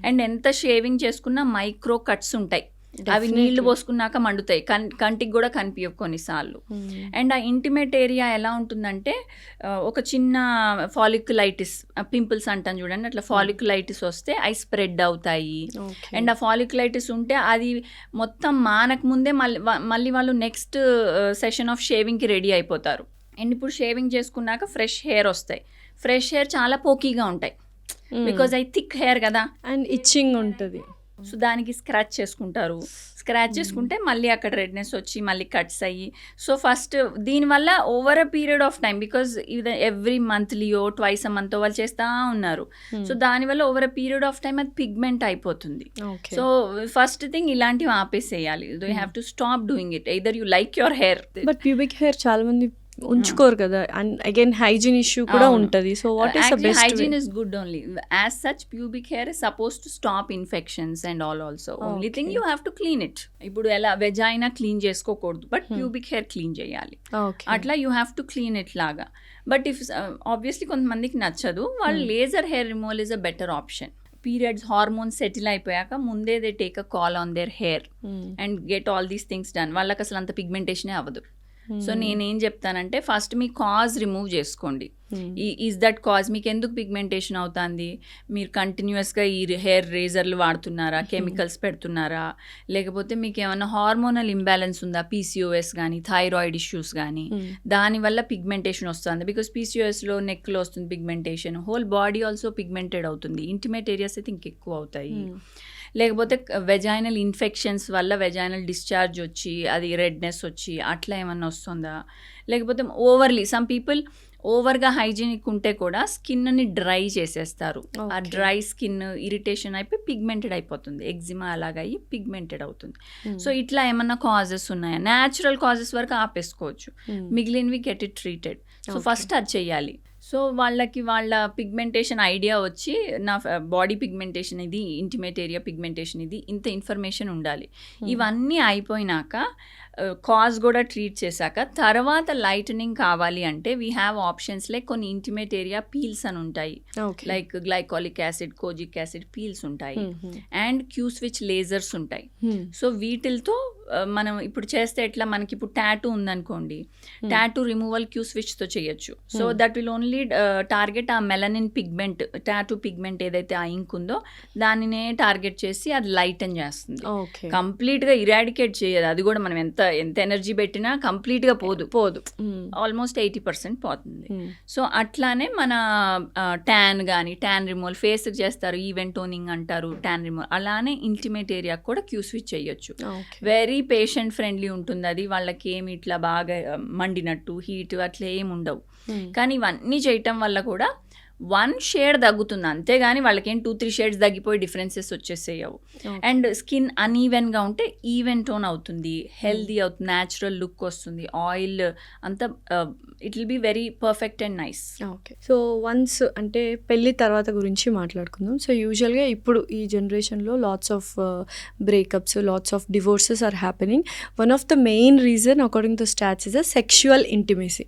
అండ్ ఎంత షేవింగ్ చేసుకున్నా మైక్రో కట్స్ ఉంటాయి, అవి నీళ్లు పోసుకున్నాక మండుతాయి, కంటికి కూడా కనిపించవు కొన్నిసార్లు. అండ్ ఆ ఇంటిమేట్ ఏరియా ఎలా ఉంటుందంటే, ఒక చిన్న ఫాలిక్యులైటిస్, పింపుల్స్ అంటాను చూడండి, అట్లా ఫాలిక్యులైటిస్ వస్తే అవి స్ప్రెడ్ అవుతాయి. అండ్ ఆ ఫాలిక్యులైటిస్ ఉంటే అది మొత్తం మానక ముందే మళ్ళీ వాళ్ళు నెక్స్ట్ సెషన్ ఆఫ్ షేవింగ్కి రెడీ అయిపోతారు. అండ్ ఇప్పుడు షేవింగ్ చేసుకున్నాక ఫ్రెష్ హెయిర్ వస్తాయి. ఫ్రెష్ హెయిర్ చాలా పోకీగా ఉంటాయి బికాజ్ అవి థిక్ హెయిర్ కదా, అండ్ ఇచ్చింగ్ ఉంటుంది. సో దానికి స్క్రాచ్ చేసుకుంటారు, స్క్రాచ్ చేసుకుంటే మళ్ళీ అక్కడ రెడ్నెస్ వచ్చి మళ్ళీ కట్స్ అయ్యి. సో ఫస్ట్ దీనివల్ల over a period of time, because ఇది ఎవ్రీ మంత్లీయో ట్వైస్ అ మంత్ వాళ్ళు చేస్తూ ఉన్నారు. సో దానివల్ల over a period of time అది పిగ్మెంట్ అయిపోతుంది. సో ఫస్ట్ థింగ్ ఇలాంటివి ఆపేసేయాలి. You have to stop doing it, either you like your hair. But pubic hair చాలా మంది ఉంచుకోరు కదా, అండ్ అగైన్ హైజీన్ ఇష్యూ కూడా ఉంటుంది. So what is the best? Hygiene is good only. As such pubic hair is suppose to stop infections and all also. Only thing you have to clean it. ఇప్పుడు ఎలా vagina clean చేసుకోకూడదు, but pubic hair clean చేయాలి. అట్లా you have to clean it లాగా. But if obviously కొంతమందికి నచ్చదు, వాళ్ళు laser hair removal is a better option. Periods hormones settle అయిపోయాక ముందే they take a call on their hair and get all these things done. వాళ్ళకి అసలు అంత పిగ్మెంటేషనే అవ్వదు. సో నేనేం చెప్తానంటే, ఫస్ట్ మీ కాజ్ రిమూవ్ చేసుకోండి. ఈజ్ దట్ కాజ్, మీకు ఎందుకు పిగ్మెంటేషన్ అవుతుంది? మీరు కంటిన్యూస్గా ఈ హెయిర్ రేజర్లు వాడుతున్నారా, కెమికల్స్ పెడుతున్నారా, లేకపోతే మీకు ఏమైనా హార్మోనల్ ఇంబ్యాలెన్స్ ఉందా, పీసీఓఎస్ కానీ థైరాయిడ్ ఇష్యూస్ కానీ, దానివల్ల పిగ్మెంటేషన్ వస్తుంది. బికాస్ పీసీఓఎస్లో నెక్లో వస్తుంది pigmentation, whole body also pigmented అవుతుంది. ఇంటిమేట్ ఏరియాస్ అయితే ఇంకెక్కువ అవుతాయి. లేకపోతే వెజైనల్ ఇన్ఫెక్షన్స్ వల్ల వెజైనల్ డిశ్చార్జ్ వచ్చి అది రెడ్నెస్ వచ్చి అట్లా ఏమన్నా వస్తుందా, లేకపోతే ఓవర్లీ సమ్ పీపుల్ ఓవర్గా హైజీనిక్ ఉంటే కూడా స్కిన్ని డ్రై చేసేస్తారు. ఆ Okay. డ్రై స్కిన్ ఇరిటేషన్ అయిపోయి పిగ్మెంటెడ్ అయిపోతుంది, ఎగ్జిమా అలాగయ్యి పిగ్మెంటెడ్ అవుతుంది. సో ఇట్లా ఏమన్నా కాజెస్ ఉన్నాయా, న్యాచురల్ కాజెస్ వరకు ఆపేసుకోవచ్చు, మిగిలినవి get it treated. So Okay. First అది చెయ్యాలి. సో వాళ్ళకి వాళ్ళ పిగ్మెంటేషన్ ఐడియా వచ్చి నా బాడీ పిగ్మెంటేషన్ ఇది, ఇంటిమేట్ ఏరియా పిగ్మెంటేషన్ ఇది, ఇంత ఇన్ఫర్మేషన్ ఉండాలి. ఇవన్నీ అయిపోయినాక కాజ్ కూడా ట్రీట్ చేశాక తర్వాత లైటనింగ్ కావాలి అంటే వీ హ్యావ్ ఆప్షన్స్ లైక్ కొన్ని ఇంటిమేట్ ఏరియా పీల్స్ అని ఉంటాయి, Okay. Like glycolic acid, kojic acid peels ఉంటాయి, అండ్ క్యూ స్విచ్ లేజర్స్ ఉంటాయి. సో వీటితో మనం ఇప్పుడు చేస్తే ఎట్లా, మనకి ఇప్పుడు టాటూ ఉందనుకోండి, టాటూ రిమూవల్ క్యూ స్విచ్తో చేయొచ్చు. So that will only target ఆ మెలనిన్ పిగ్మెంట్, టాటూ పిగ్మెంట్ ఏదైతే ఆ ఇంక్ ఉందో దానినే టార్గెట్ చేసి అది లైటన్ చేస్తుంది. ఓకే. కంప్లీట్గా ఇరాడికేట్ చేయదు, అది కూడా మనం ఎంత ఎనర్జీ పెట్టినా కంప్లీట్గా పోదు, ఆల్మోస్ట్ 80% పోతుంది. సో అట్లానే మన ట్యాన్ కానీ, ట్యాన్ రిమూవల్ ఫేస్కి చేస్తారు, ఈవెంట్ టోనింగ్ అంటారు, ట్యాన్ రిమూవల్, అలానే ఇంటిమేట్ ఏరియా కూడా క్యూ స్విచ్ చేయొచ్చు. వెరీ పేషెంట్ ఫ్రెండ్లీ ఉంటుంది అది, వాళ్ళకి ఏమి ఇట్లా బాగా మండినట్టు హీట్ అట్లా ఏమి ఉండవు. కానీ ఇవన్నీ చేయటం వల్ల కూడా 1 షేడ్ తగ్గుతుంది, అంతేగాని వాళ్ళకేం 2-3 షేడ్స్ తగ్గిపోయి డిఫరెన్సెస్ వచ్చేసేయవు. అండ్ స్కిన్ అన్ఈవెన్గా ఉంటే ఈవెన్ టోన్ అవుతుంది, హెల్దీ అవుతుంది, న్యాచురల్ లుక్ వస్తుంది, ఆయిల్ అంతా it will be very perfect and nice. Okay. So once అంటే పెళ్ళి తర్వాత గురించి మాట్లాడుకుందాం. సో యూజువల్గా ఇప్పుడు ఈ జనరేషన్లో lots of breakups, lots of divorces are happening. One of the main reason according to stats is a sexual intimacy.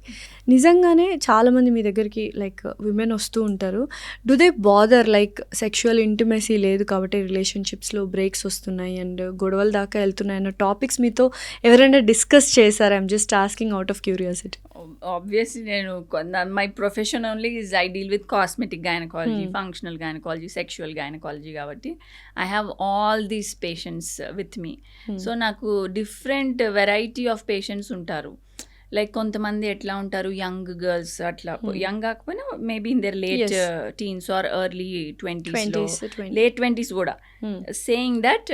నిజంగానే చాలామంది మీ దగ్గరికి లైక్ విమెన్ వస్తూ ఉంటారు. Do they bother like sexual intimacy లేదు కాబట్టి రిలేషన్షిప్స్లో బ్రేక్స్ వస్తున్నాయి అండ్ గొడవల దాకా వెళ్తున్నాయి అన్న టాపిక్స్ మీతో ఎవరైనా డిస్కస్ చేశారా? I'm just asking out of curiosity. Obviously నేను my profession only is I deal with cosmetic gynaecology, functional gynaecology, sexual gynaecology, కాబట్టి I have all these patients with me. So నాకు డిఫరెంట్ వెరైటీ ఆఫ్ పేషెంట్స్ ఉంటారు. Like కొంతమంది ఎట్లా ఉంటారు, young girls, అట్లా young కాకపోయినా maybe in their late teens or early 20s, late 20s కూడా, saying that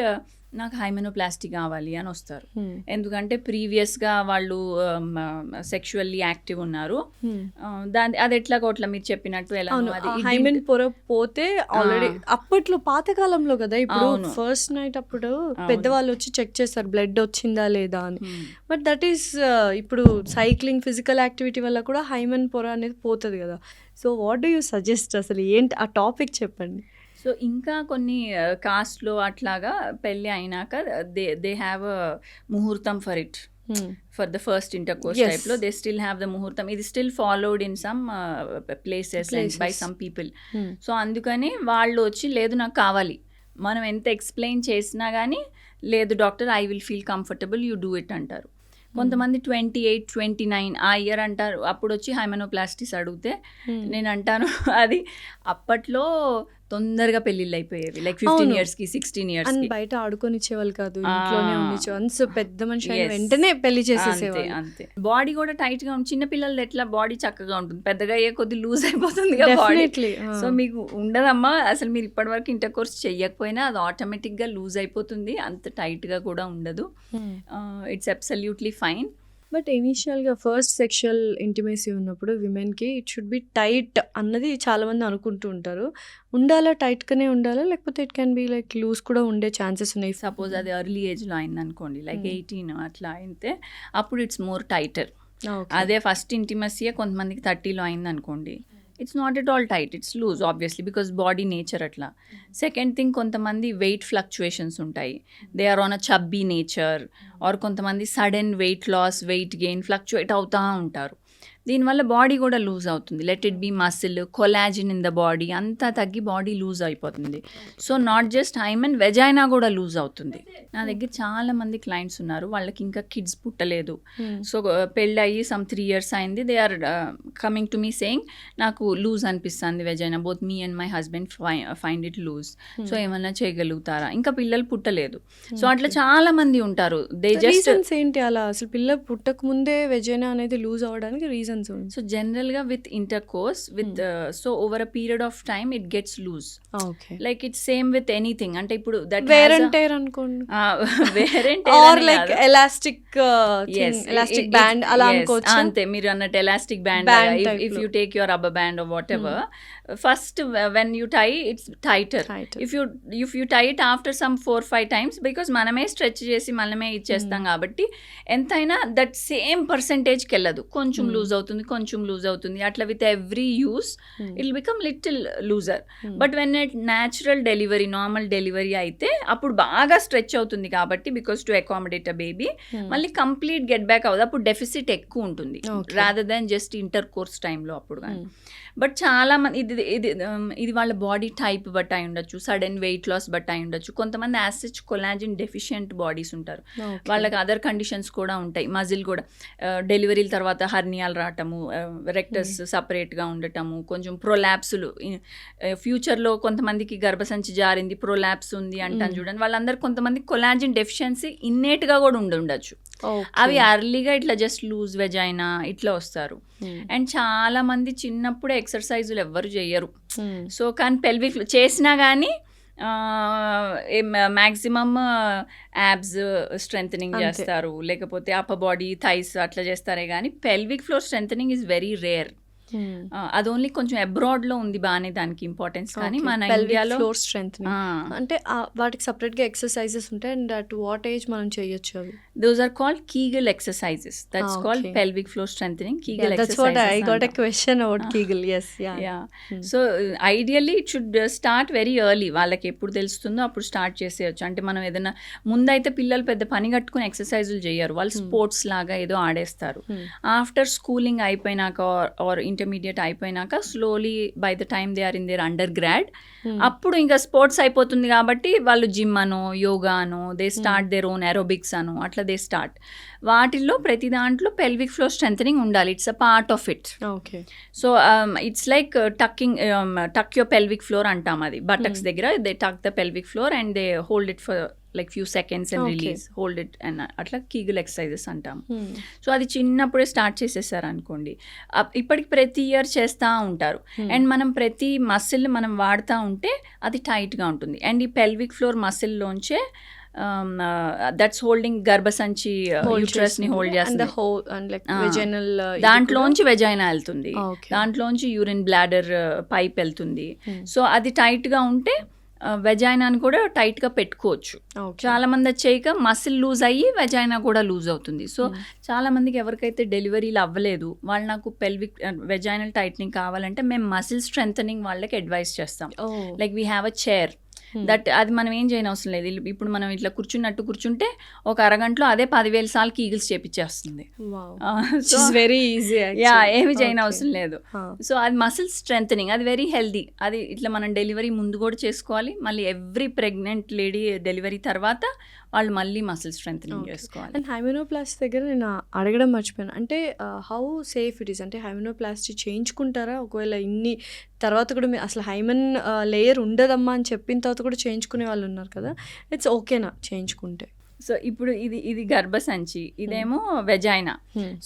నాకు హైమెనోప్లాస్టీ కావాలి అని వస్తారు. ఎందుకంటే ప్రీవియస్గా వాళ్ళు సెక్షువల్లీ యాక్టివ్ ఉన్నారు, అది ఎట్లా కోట్ల మీరు చెప్పినట్టు ఎలా హైమెన్ పొర పోతే ఆల్రెడీ అప్పట్లో పాతకాలంలో కదా, ఇప్పుడు ఫస్ట్ నైట్ అప్పుడు పెద్దవాళ్ళు వచ్చి చెక్ చేస్తారు బ్లడ్ వచ్చిందా లేదా అని. బట్ దట్ ఈస్ ఇప్పుడు సైక్లింగ్, ఫిజికల్ యాక్టివిటీ వల్ల కూడా హైమెన్ పొర అనేది పోతుంది కదా. So what do you suggest, అసలు ఏంటి ఆ టాపిక్ చెప్పండి. సో ఇంకా కొన్ని కాస్ట్లో అట్లాగా పెళ్ళి అయినాక దే హ్యావ్ అ ముహూర్తం for it, for the first intercourse టైప్లో దే స్టిల్ హ్యావ్ ద ముహూర్తం. ఇది still followed in some places by some people. So అందుకని వాళ్ళు వచ్చి లేదు నాకు కావాలి, మనం ఎంత ఎక్స్ప్లెయిన్ చేసినా కానీ లేదు doctor I will feel comfortable, you do it అంటారు. కొంతమంది 28, 29 ఆ ఇయర్ అంటారు. అప్పుడు వచ్చి హైమెనోప్లాస్టిస్ అడిగితే నేను అంటాను అది అప్పట్లో తొందరగా పెళ్ళిళ్ళు అయిపోయేవి, లైక్ 15 yearsకి 16 years బయట ఆడుకొనిచ్చేవాళ్ళు కాదు, ఇంట్లోనే ఉండిచ్చు. పెద్ద మనిషి వెంటనే పెళ్లి చేసేసేవాళ్ళు. అంతే. బాడీ కూడా టైట్ గా ఉంటుంది, చిన్న పిల్లలు ఎట్లా బాడీ చక్కగా ఉంటుంది, పెద్దగా అయ్యే కొద్ది లూజ్ అయిపోతుంది కదా బాడీ. సో మీకు ఉండదమ్మా, అసలు మీరు ఇప్పటివరకు ఇంటర్ కోర్స్ చెయ్యకపోయినా అది ఆటోమేటిక్ గా లూజ్ అయిపోతుంది, అంత టైట్ గా కూడా ఉండదు. It's absolutely fine. బట్ ఇనీషియల్గా ఫస్ట్ సెక్షువల్ ఇంటిమేసీ ఉన్నప్పుడు విమెన్కి ఇట్ షుడ్ బి టైట్ అన్నది చాలామంది అనుకుంటూ ఉంటారు. ఉండాలా, టైట్గానే ఉండాలా, లేకపోతే it can be like loose కూడా ఉండే ఛాన్సెస్ ఉన్నాయి? సపోజ్ అది ఎర్లీ ఏజ్లో అయింది అనుకోండి, లైక్ 18 అట్లా అయితే అప్పుడు ఇట్స్ మోర్ టైటర్. అదే ఫస్ట్ ఇంటిమసీయే కొంతమందికి 30లో అయింది అనుకోండి, it's not at all tight, it's loose obviously because body nature అట్లా. సెకండ్ థింగ్, కొంతమంది వెయిట్ ఫ్లక్చుయేషన్స్ ఉంటాయి, they are on a chubby nature, or కొంతమంది sudden weight loss, weight gain, fluctuate అవుతూ ఉంటారు. దీనివల్ల బాడీ కూడా లూజ్ అవుతుంది. Let it be muscle, collagen in the body అంతా తగ్గి బాడీ లూజ్ అయిపోతుంది. So not just hymen, vagina కూడా లూజ్ అవుతుంది. నా దగ్గర చాలా మంది క్లయింట్స్ ఉన్నారు, వాళ్ళకి ఇంకా కిడ్స్ పుట్టలేదు. సో పెళ్ళి అయ్యి సమ్ 3 years అయింది, they are coming to me saying నాకు లూజ్ అనిపిస్తుంది vagina, both me and my husband find it loose. So ఏమన్నా చేయగలుగుతారా? ఇంకా పిల్లలు పుట్టలేదు. సో అట్లా చాలా మంది ఉంటారు. దే జస్ట్ ఏంటి అలా అసలు పిల్లలు పుట్టక ముందే వెజైనా అనేది లూజ్ అవ్వడానికి రీజన్ రీజన్స్ సో జనరల్గా with intercourse with so over a period of time it gets loose. Okay. Like it's same with anything. అంటే ఇప్పుడు దట్ వేర్ అండ్ టైర్ అనుకోండి, వేరెంట్ ఆర్ లైక్ ఎలాస్టిక్ బ్యాండ్ అలా అనుకోవచ్చు. అంతే, మీరు అన్నట్టు elastic band. If you take your rubber band or whatever, first when you tie it's tighter. If you tie it after some 4-5 times, because మనమే stretch చేసి మనమే ఇచ్చేస్తాం కాబట్టి ఎంతైనా దట్ సేమ్ పర్సంటేజ్కి వెళ్ళదు. కొంచెం లూజ్ అవుతుంది, కొంచెం లూజ్ అవుతుంది, అట్లా with every use it will become little loser. But when it natural delivery, normal delivery అయితే అప్పుడు బాగా స్ట్రెచ్ అవుతుంది కాబట్టి, because to accommodate a baby, మళ్ళీ కంప్లీట్ గెట్ బ్యాక్ అవ్వదు. అప్పుడు డెఫిసిట్ ఎక్కువ ఉంటుంది rather than just inter course టైంలో అప్పుడు కానీ. బట్ చాలా మంది ఇది వాళ్ళ బాడీ టైప్ బట్టి అయి ఉండొచ్చు, సడన్ వెయిట్ లాస్ బట్టి అయి ఉండొచ్చు. కొంతమంది యాసిడ్ కొలాజిన్ డెఫిషియంట్ బాడీస్ ఉంటారు, వాళ్ళకి అదర్ కండిషన్స్ కూడా ఉంటాయి. మజిల్ కూడా డెలివరీల తర్వాత హర్నియాలు రావటము, రెక్టస్ సపరేట్గా ఉండటము, కొంచెం ప్రొలాప్సులు, ఫ్యూచర్లో కొంతమందికి గర్భసంచి జారింది, ప్రొలాప్స్ ఉంది అంటాను చూడండి. వాళ్ళందరూ కొంతమంది కొలాజిన్ డెఫిషియన్సీ ఇన్నేట్గా కూడా ఉండొచ్చు. అవి అర్లీగా ఇట్లా జస్ట్ లూజ్ వెజైనా ఇట్లా వస్తారు. అండ్ చాలా మంది చిన్నప్పుడే ఎక్సర్సైజులు ఎవ్వరు చేయరు. సో కానీ పెల్విక్ చేసినా కానీ మ్యాక్సిమమ్ యాబ్స్ స్ట్రెంథనింగ్ చేస్తారు, లేకపోతే అప్పర్ బాడీ థైస్ అట్లా చేస్తారే కానీ pelvic floor strengthening is very rare. అది ఓన్లీ కొంచెం అబ్రాడ్లో ఉంది బాగానే దానికి ఇంపార్టెన్స్, కానీ మన ఇండియాలో ఫ్లోర్ స్ట్రెంత్ అంటే వాటికి సపరేట్గా ఎక్సర్సైజెస్ ఉంటాయి. అండ్ అట్ వాట్ ఏజ్ మనం చేయొచ్చు అవి? Those are called Kegel exercises. That's called pelvic floor strengthening. Kegel exercises. I got a question about Kegel. Yes, yeah. So ideally it should start very early. వాళ్ళకి ఎప్పుడు తెలుస్తుందో అప్పుడు start చేసేయచ్చు. అంటే మనం ఏదైనా ముందైతే పిల్లలు పెద్ద పని కట్టుకుని ఎక్సర్సైజులు చేయరు, వాళ్ళు స్పోర్ట్స్ లాగా ఏదో ఆడేస్తారు. ఆఫ్టర్ స్కూలింగ్ అయిపోయినాక ఆర్ ఇంటర్మీడియట్ అయిపోయినాక slowly by the time they are in their undergrad, అప్పుడు ఇంకా స్పోర్ట్స్ అయిపోతుంది కాబట్టి వాళ్ళు జిమ్ అనో యోగా అనో they start their own aerobics అనో అట్లా దే స్టార్ట్. వాటిల్లో ప్రతి దాంట్లో పెల్విక్ ఫ్లోర్ స్ట్రెంథనింగ్ ఉండాలి. It's a part of it. Okay. So it's like టక్ యువర్ పెల్విక్ ఫ్లోర్ అంటాం. అది బటక్స్ దగ్గర దే టక్ the pelvic floor and they hold it for like few seconds and release, hold it and అట్లా Kegel exercises అంటాం. So అది చిన్నప్పుడే start చేసేసారు అనుకోండి, ఇప్పటికి ప్రతి ఇయర్ చేస్తూ ఉంటారు. అండ్ మనం ప్రతి మసిల్ మనం వాడుతూ ఉంటే అది టైట్గా ఉంటుంది. అండ్ ఈ పెల్విక్ ఫ్లోర్ మసిల్లోంచే దట్స్ హోల్డింగ్ గర్భసంచి యూట్రస్ ని హోల్డ్ చేస్తుంది. దాంట్లోంచి వెజైనా వెళ్తుంది, దాంట్లోంచి యూరిన్ బ్లాడర్ పైప్ వెళ్తుంది. సో అది టైట్గా ఉంటే వెజైనాని కూడా టైట్గా పెట్టుకోవచ్చు. చాలా మంది అది చేయక మసిల్ లూజ్ అయ్యి వెజైనా కూడా లూజ్ అవుతుంది. సో చాలా మందికి ఎవరికైతే డెలివరీలు అవ్వలేదు వాళ్ళు నాకు పెల్విక్ వెజైనల్ టైట్నింగ్ కావాలంటే మేము మసిల్ స్ట్రెంథనింగ్ వాళ్ళకి అడ్వైస్ చేస్తాం. Like we have a chair that అది మనం ఏం చేయని అవసరం లేదు. ఇప్పుడు మనం ఇట్లా కూర్చుంటే ఒక అరగంటలో అదే 10,000 సార్లు కీగిల్స్ చేపించేస్తుంది. Very easy. ఏమి చేయని అవసరం లేదు. సో అది మసిల్ స్ట్రెంథనింగ్, అది వెరీ హెల్దీ. అది ఇట్లా మనం డెలివరీ ముందు కూడా చేసుకోవాలి, మళ్ళీ ఎవ్రీ ప్రెగ్నెంట్ లేడీ డెలివరీ తర్వాత వాళ్ళు మళ్ళీ మసిల్ స్ట్రెంథనింగ్ చేసుకోవాలి. అండ్ హైమెనోప్లాస్టీ దగ్గర నేను అడగడం మర్చిపోయాను, అంటే హౌ సేఫ్ ఇట్ ఈస్? అంటే హైమెనోప్లాస్టీ చేయించుకుంటారా? ఒకవేళ ఇన్ని తర్వాత కూడా అసలు హైమెన్ లేయర్ ఉండదమ్మా అని చెప్పిన తర్వాత కూడా చేయించుకునే వాళ్ళు ఉన్నారు కదా, ఇట్స్ ఓకేనా చేయించుకుంటే? సో ఇప్పుడు ఇది గర్భసంచి, ఇదేమో vagina.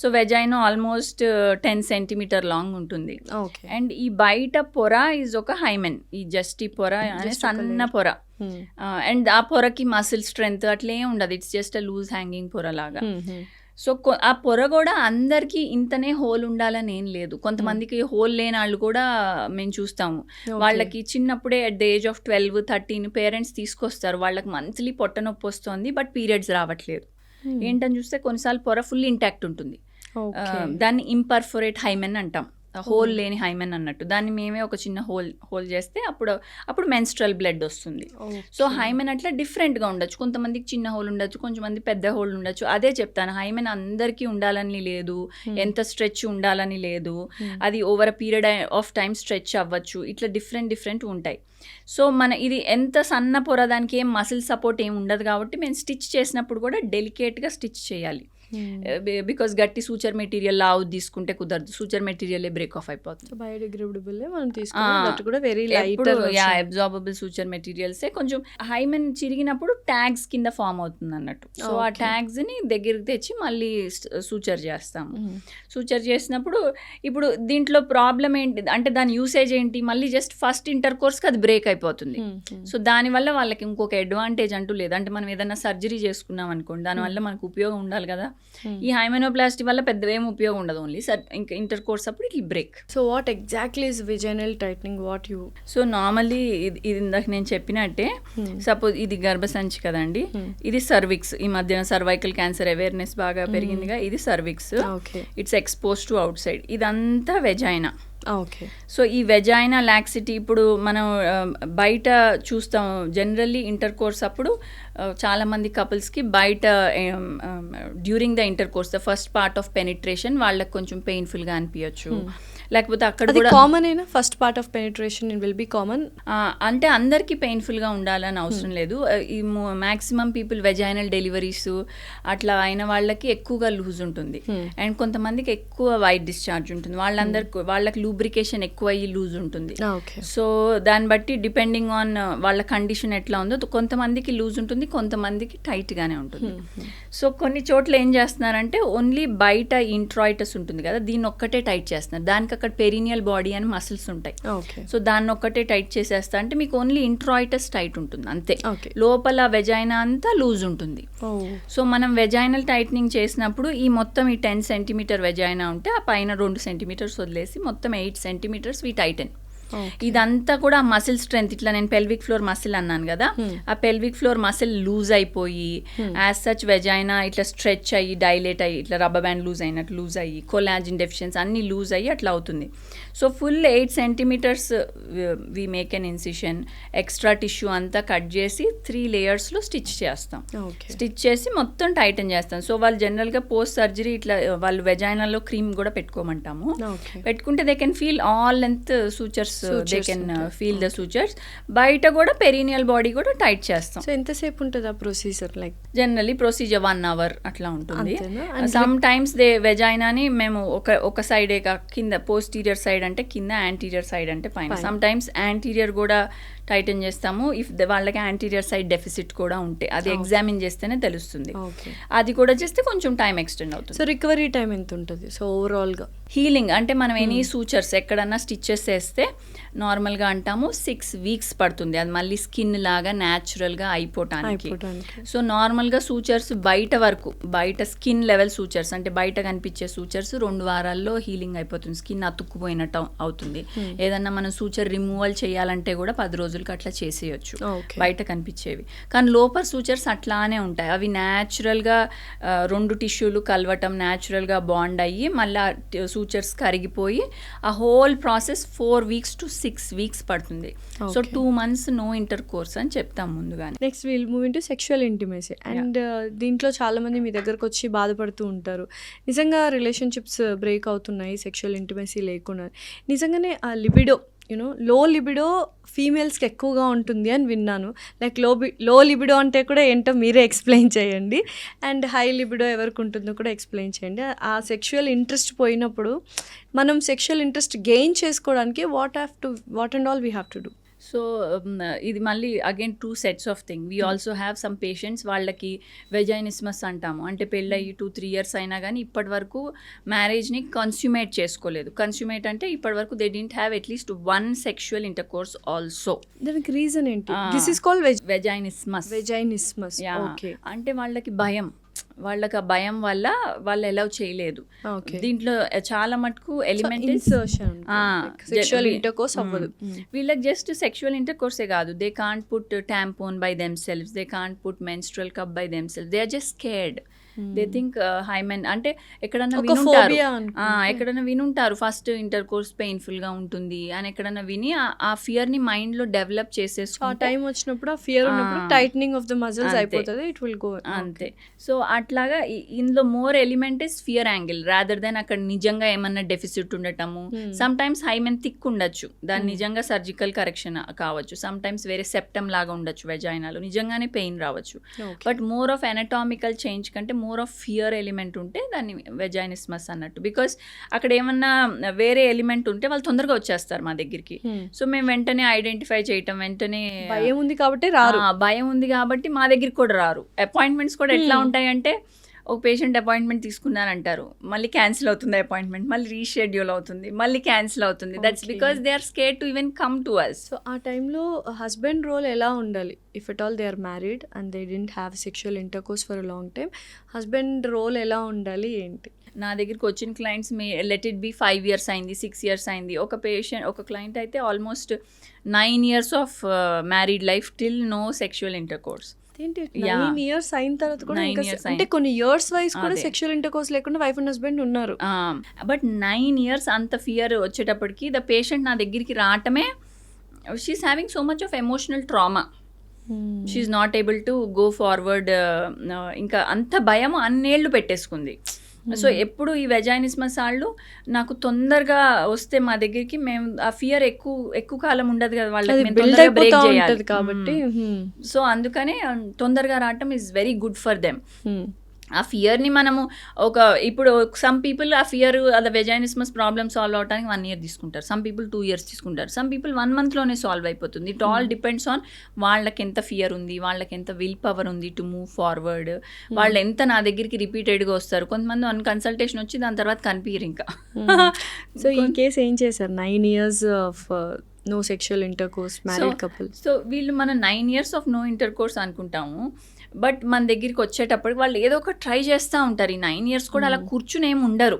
So vagina almost 10 centimeter long ఉంటుంది. అండ్ ఈ బయట పొర ఈజ్ ఒక హైమెన్. ఈ జస్ట్ ఈ పొర అనే సన్న పొర. అండ్ ఆ పొరకి మసిల్ స్ట్రెంగ్త్ అట్లే ఉండదు, it's just a loose hanging పొర లాగా. సో ఆ పొర కూడా అందరికీ ఇంతనే హోల్ ఉండాలని ఏం లేదు. కొంతమందికి హోల్ లేని వాళ్ళు కూడా మేము చూస్తాము. వాళ్ళకి చిన్నప్పుడే at the age of 12-13 parents తీసుకొస్తారు, వాళ్ళకి మంత్లీ పొట్ట నొప్పి వస్తుంది బట్ పీరియడ్స్ రావట్లేదు. ఏంటని చూస్తే కొన్నిసార్లు పొర ఫుల్ ఇంటాక్ట్ ఉంటుంది. దాన్ని ఇంపర్ఫొరేట్ హైమెన్ అంటాం, హోల్ లేని హైమెన్ అన్నట్టు. దాన్ని మేమే ఒక చిన్న హోల్ చేస్తే అప్పుడు మెన్స్ట్రల్ బ్లడ్ వస్తుంది. సో హైమెన్ అట్లా డిఫరెంట్గా ఉండొచ్చు, కొంతమందికి చిన్న హోల్ ఉండొచ్చు, కొంతమంది పెద్ద హోల్ ఉండొచ్చు. అదే చెప్తాను, హైమెన్ అందరికీ ఉండాలని లేదు, ఎంత స్ట్రెచ్ ఉండాలని లేదు, అది over a period of time stretch అవ్వచ్చు, ఇట్లా డిఫరెంట్ ఉంటాయి. సో ఇది ఎంత సన్న పొర, దానికి ఏం మసిల్ సపోర్ట్ ఏం ఉండదు కాబట్టి మేము స్టిచ్ చేసినప్పుడు కూడా డెలికేట్గా స్టిచ్ చేయాలి. బికాస్ గట్టి సూచర్ మెటీరియల్ లావు తీసుకుంటే కుదరదు, సూచర్ మెటీరియల్ బ్రేక్ ఆఫ్ అయిపోతుంది. బయోడిగ్రేడబుల్ మనం తీసుకుంటే కూడా వెరీ లైట్ అబ్జార్బబుల్ సూచర్ మెటీరియల్సే కొంచెం హైమెన్ చిరిగినప్పుడు ట్యాగ్స్ కింద ఫామ్ అవుతుంది అన్నట్టు. సో ఆ ట్యాగ్స్ ని దగ్గరికి తెచ్చి మళ్ళీ సూచర్ చేస్తాము. సూచర్ చేసినప్పుడు ఇప్పుడు దీంట్లో ప్రాబ్లం ఏంటి అంటే దాని యూసేజ్ ఏంటి, మళ్ళీ జస్ట్ ఫస్ట్ ఇంటర్ కోర్స్కి అది బ్రేక్ అయిపోతుంది. సో దానివల్ల వాళ్ళకి ఇంకొక అడ్వాంటేజ్ అంటూ లేదు. అంటే మనం ఏదైనా సర్జరీ చేసుకున్నాం అనుకోండి, దానివల్ల మనకు ఉపయోగం ఉండాలి కదా. ఈ హైమెనోప్లాస్టీ వల్ల పెద్ద ఏం ఉపయోగం ఉండదు, ఓన్లీ ఇంకా ఇంటర్ కోర్స్ అప్పుడు it break. So what exactly is vaginal tightening, what you? So normally ఇది ఇందాక నేను చెప్పినట్టే, సపోజ్ ఇది గర్భసంచి కదండి, ఇది సర్విక్స్. ఈ మధ్య సర్వైకల్ క్యాన్సర్ అవేర్నెస్ బాగా పెరిగిందిగా, ఇది cervix. It's expose to out side, ఇదంతా వెజైనా. ఓకే. సో ఈ వెజైనా లాక్సిటీ ఇప్పుడు మనం బయట చూస్తాం జనరల్లీ ఇంటర్ కోర్స్ అప్పుడు చాలామంది కపుల్స్కి బయట during the inter course the first part of penetration వాళ్ళకి కొంచెం పెయిన్ఫుల్గా అనిపించచ్చు, లేకపోతే అక్కడ కూడా కామన్ అయినా first part of penetration will be common. అంటే అందరికీ పెయిన్ఫుల్గా ఉండాలని అవసరం లేదు. ఈ మ్యాక్సిమం పీపుల్ వెజైనల్ డెలివరీస్ అట్లా అయిన వాళ్ళకి ఎక్కువగా లూజ్ ఉంటుంది, అండ్ కొంతమందికి ఎక్కువ వైట్ డిశ్చార్జ్ ఉంటుంది, వాళ్ళకి లూబ్రికేషన్ ఎక్కువ అయ్యి లూజ్ ఉంటుంది. సో దాన్ని బట్టి డిపెండింగ్ ఆన్ వాళ్ళ కండిషన్ ఎట్లా ఉందో కొంతమందికి లూజ్ ఉంటుంది, కొంతమందికి టైట్గానే ఉంటుంది. సో కొన్ని చోట్ల ఏం చేస్తున్నారంటే ఓన్లీ బయట ఇంట్రాయిటస్ ఉంటుంది కదా, దీన్ని ఒక్కటే టైట్ చేస్తున్నారు. దానికి అక్కడ పెరినియల్ బాడీ అని మసిల్స్ ఉంటాయి. సో దాన్ని ఒక్కటే టైట్ చేసేస్తా అంటే మీకు ఓన్లీ ఇంట్రాయిటస్ టైట్ ఉంటుంది అంతే, లోపల వెజైనా అంతా లూజ్ ఉంటుంది. సో మనం వెజైనల్ టైట్నింగ్ చేసినప్పుడు ఈ మొత్తం ఈ 10 సెంటీమీటర్ వెజైనా ఉంటే ఆ పైన 2 సెంటీమీటర్స్ వదిలేసి మొత్తం 8 సెంటీమీటర్స్ వి టైటన్. ఇదంతా కూడా మసిల్ స్ట్రెంత్, ఇట్లా నేను పెల్విక్ ఫ్లోర్ మసిల్ అన్నాను కదా, ఆ పెల్విక్ ఫ్లోర్ మసిల్ లూజ్ అయిపోయి యాజ్ సచ్ వెజైనా ఇట్లా స్ట్రెచ్ అయ్యి డైలేట్ అయ్యి ఇట్లా రబ్బర్ బ్యాండ్ లూజ్ అయినట్టు లూజ్ అయ్యి కొలాజిన్ డెఫిషియన్సీ అన్ని లూజ్ అయ్యి అట్లా అవుతుంది. So full 8 centimetres we make an incision, extra tissue అంతా కట్ చేసి 3 లేయర్స్లో స్టిచ్ చేస్తాం. స్టిచ్ చేసి మొత్తం టైటన్ చేస్తాం. సో వాళ్ళు జనరల్గా పోస్ట్ సర్జరీ ఇట్లా వాళ్ళు వెజైనాలో క్రీమ్ కూడా పెట్టుకోమంటాము. పెట్టుకుంటే they can feel all length sutures, they can feel the sutures. బయట కూడా పెరీనియల్ బాడీ కూడా టైట్ చేస్తాం. సో ఎంతసేపు ఉంటుంది ఆ procedure? Like generally procedure 1 hour అట్లా ఉంటుంది. సమ్ టైమ్స్ దే వెజైనాని మేము ఒక సైడే కింద పోస్టీరియర్ సైడ్ అంటే కింద, యాంటీరియర్ సైడ్ అంటే పైన. సమ్ టైమ్స్ యాంటీరియర్ కూడా టైటన్ చేస్తాము ఇఫ్ వాళ్ళకి యాంటీరియర్ సైడ్ డెఫిసిట్ కూడా ఉంటే, అది ఎగ్జామిన్ చేస్తేనే తెలుస్తుంది. అది కూడా చేస్తే కొంచెం టైం ఎక్స్టెండ్ అవుతుంది. సో రికవరీ టైం ఎంత ఉంటుంది? సో ఓవరాల్గా హీలింగ్ అంటే మనం ఎనీ సూచర్స్ ఎక్కడన్నా స్టిచెస్ వేస్తే నార్మల్గా అంటాము 6 weeks పడుతుంది అది మళ్ళీ స్కిన్ లాగా న్యాచురల్గా అయిపోవటానికి. సో నార్మల్గా సూచర్స్ బయట స్కిన్ లెవెల్ సూచర్స్ అంటే బయట కనిపించే సూచర్స్ 2 వారాల్లో హీలింగ్ అయిపోతుంది, స్కిన్ అతుక్కుపోయినట్టు అవుతుంది. ఏదన్నా మనం సూచర్ రిమూవల్ చేయాలంటే కూడా 10 రోజులకి అట్లా చేసేయచ్చు బయట కనిపించేవి. కానీ లోపల సూచర్స్ అట్లానే ఉంటాయి, అవి న్యాచురల్గా 2 టిష్యూలు కలవటం న్యాచురల్గా బాండ్ అయ్యి మళ్ళీ సూచర్స్ కరిగిపోయి ఆ whole process 4 weeks to 6 weeks పడుతుంది. So 2 months no intercourse అని చెప్తాం ముందుగానే. Next will move into sexual intimacy. And దీంట్లో చాలామంది మీ దగ్గరకు వచ్చి బాధపడుతూ ఉంటారు, నిజంగా రిలేషన్షిప్స్ బ్రేక్ అవుతున్నాయి సెక్షువల్ ఇంటిమసీ లేకుండా. నిజంగానే ఆ లిబిడో లో లిబిడో ఫీమేల్స్కి ఎక్కువగా ఉంటుంది అని విన్నాను. లైక్ లో లిబిడో అంటే కూడా ఏంటో మీరే ఎక్స్ప్లెయిన్ చేయండి, అండ్ హై లిబిడో ఎవరికి ఉంటుందో కూడా ఎక్స్ప్లెయిన్ చేయండి. ఆ సెక్షువల్ ఇంట్రెస్ట్ పోయినప్పుడు మనం సెక్షువల్ ఇంట్రెస్ట్ గెయిన్ చేసుకోవడానికి what and all we have to do? So ఇది మళ్ళీ again 2 sets of thing. We also have some patients వాళ్ళకి వెజైనిస్మస్ అంటాము, అంటే పెళ్ళయి 2-3 years అయినా కానీ ఇప్పటి వరకు మ్యారేజ్ని కన్స్యూమేట్ చేసుకోలేదు. కన్స్యూమేట్ అంటే ఇప్పటి వరకు they didn't have at least 1 sexual intercourse also. దానికి రీజన్ ఏంటి? This is called vaginismus. Okay, అంటే వాళ్ళకి భయం, వాళ్ళకి ఆ భయం వల్ల వాళ్ళు అలౌ చేయలేదు. దీంట్లో చాలా మటుకు ఎలిమెంట్ సెక్షువల్ ఇంటర్కోర్స్ అవ్వదు. వీళ్ళకి జస్ట్ సెక్షువల్ ఇంటర్కోర్సే కాదు, they can't put tampon by themselves, they can't put menstrual cup by themselves, they are just scared. They think hymen అంటే ఎక్కడన్నా వినుంటారు ఫస్ట్ ఇంటర్ కోర్స్ పెయిన్ఫుల్గా ఉంటుంది అని ఎక్కడన్నా విని ఆ ఫియర్ని మైండ్లో డెవలప్ చేసేసుకుంటే ఆ టైం వచ్చినప్పుడు ఆ ఫియర్ ఉన్నప్పుడు టైట్నింగ్ ఆఫ్ ద మజిల్స్ అయిపోతుంది, ఇట్ విల్ గో అంతే. సో అట్లాగా ఇందులో more element is fear angle rather than అక్కడ నిజంగా ఏమన్నా డెఫిసిట్ ఉండటము. సమ్ టైమ్స్ హైమెన్ థిక్ ఉండొచ్చు, దాని నిజంగా సర్జికల్ కరెక్షన్ కావచ్చు, సమ్ టైమ్స్ వేరే సెప్టమ్ లాగా ఉండొచ్చు వెజైనాలో, నిజంగానే పెయిన్ రావచ్చు. But more of anatomical change కంటే మోర్ ఆఫ్ ఫియర్ ఎలిమెంట్ ఉంటే దాన్ని వెజైనిస్మస్ అన్నట్టు. బికాస్ అక్కడ ఏమన్నా వేరే ఎలిమెంట్ ఉంటే వాళ్ళు తొందరగా వచ్చేస్తారు మా దగ్గరికి. సో మేము వెంటనే ఐడెంటిఫై చేయటం, వెంటనే భయం ఉంది కాబట్టి రారు. భయం ఉంది కాబట్టి మా దగ్గరికి కూడా రారు. అపాయింట్మెంట్స్ కూడా ఎట్లా ఉంటాయంటే, ఒక పేషెంట్ అపాయింట్మెంట్ తీసుకున్నారంటారు, మళ్ళీ క్యాన్సిల్ అవుతుంది అపాయింట్మెంట్, మళ్ళీ రీషెడ్యూల్ అవుతుంది, మళ్ళీ క్యాన్సిల్ అవుతుంది. That's because they are scared to even come to us. So ఆ టైంలో హస్బెండ్ రోల్ ఎలా ఉండాలి? If at all they are married and they didn't have sexual intercourse for a long time, husband role ఎలా ఉండాలి ఏంటి? నా దగ్గరికి వచ్చిన clients let it be 5 years అయింది, 6 years అయింది. ఒక క్లయింట్ అయితే almost 9 years of married life till no sexual intercourse. 9 years అయిన తర్వాత కూడా అంటే కొన్ని ఇయర్స్ వైస్ కూడా సెక్షువల్ ఇంటర్కోర్స్ లేకుండా వైఫ్ అండ్ హస్బెండ్ ఉన్నారు. బట్ 9 years అంత ఫియర్ వచ్చేటప్పటికి ద పేషెంట్ నా దగ్గరికి రావటమే, she's having so much of emotional trauma, she's not able to go forward. ఇంకా అంత భయం అన్నేళ్ళు పెట్టేసుకుంది. సో ఎప్పుడు ఈ వెజైనిస్మస్ వాళ్ళు నాకు తొందరగా వస్తే మా దగ్గరికి, మేము ఆ ఫియర్ ఎక్కువ కాలం ఉండదు కదా వాళ్ళకి, బ్రేక్ చేయాలి కాబట్టి. సో అందుకనే తొందరగా రావటం is very good for them. ఆ ఫియర్ని మనము ఇప్పుడు సమ్ పీపుల్ ఆ ఫియర్ అదే వెజైనిస్మస్ ప్రాబ్లమ్ సాల్వ్ అవడానికి 1 year తీసుకుంటారు, సమ్ పీపుల్ 2 years తీసుకుంటారు, సమ్ పీపుల్ 1 monthలోనే సాల్వ్ అయిపోతుంది. ఇట్ ఆల్ డిపెండ్స్ ఆన్ వాళ్ళకి ఎంత ఫియర్ ఉంది, వాళ్ళకి ఎంత విల్ పవర్ ఉంది టు మూవ్ ఫార్వర్డ్, వాళ్ళు ఎంత నా దగ్గరికి రిపీటెడ్గా వస్తారు. కొంతమంది 1 consultation వచ్చి దాని తర్వాత కనిపించరు ఇంకా. సో ఈ కేసు ఏం చేశారు? 9 years of no sexual intercourse married couple. So వీళ్ళు మనం 9 years ఆఫ్ నో ఇంటర్కోర్స్ అనుకుంటాము, బట్ మన దగ్గరికి వచ్చేటప్పటికి వాళ్ళు ఏదో ఒక ట్రై చేస్తూ ఉంటారు. ఈ 9 years కూడా అలా కూర్చుని ఏమి ఉండరు,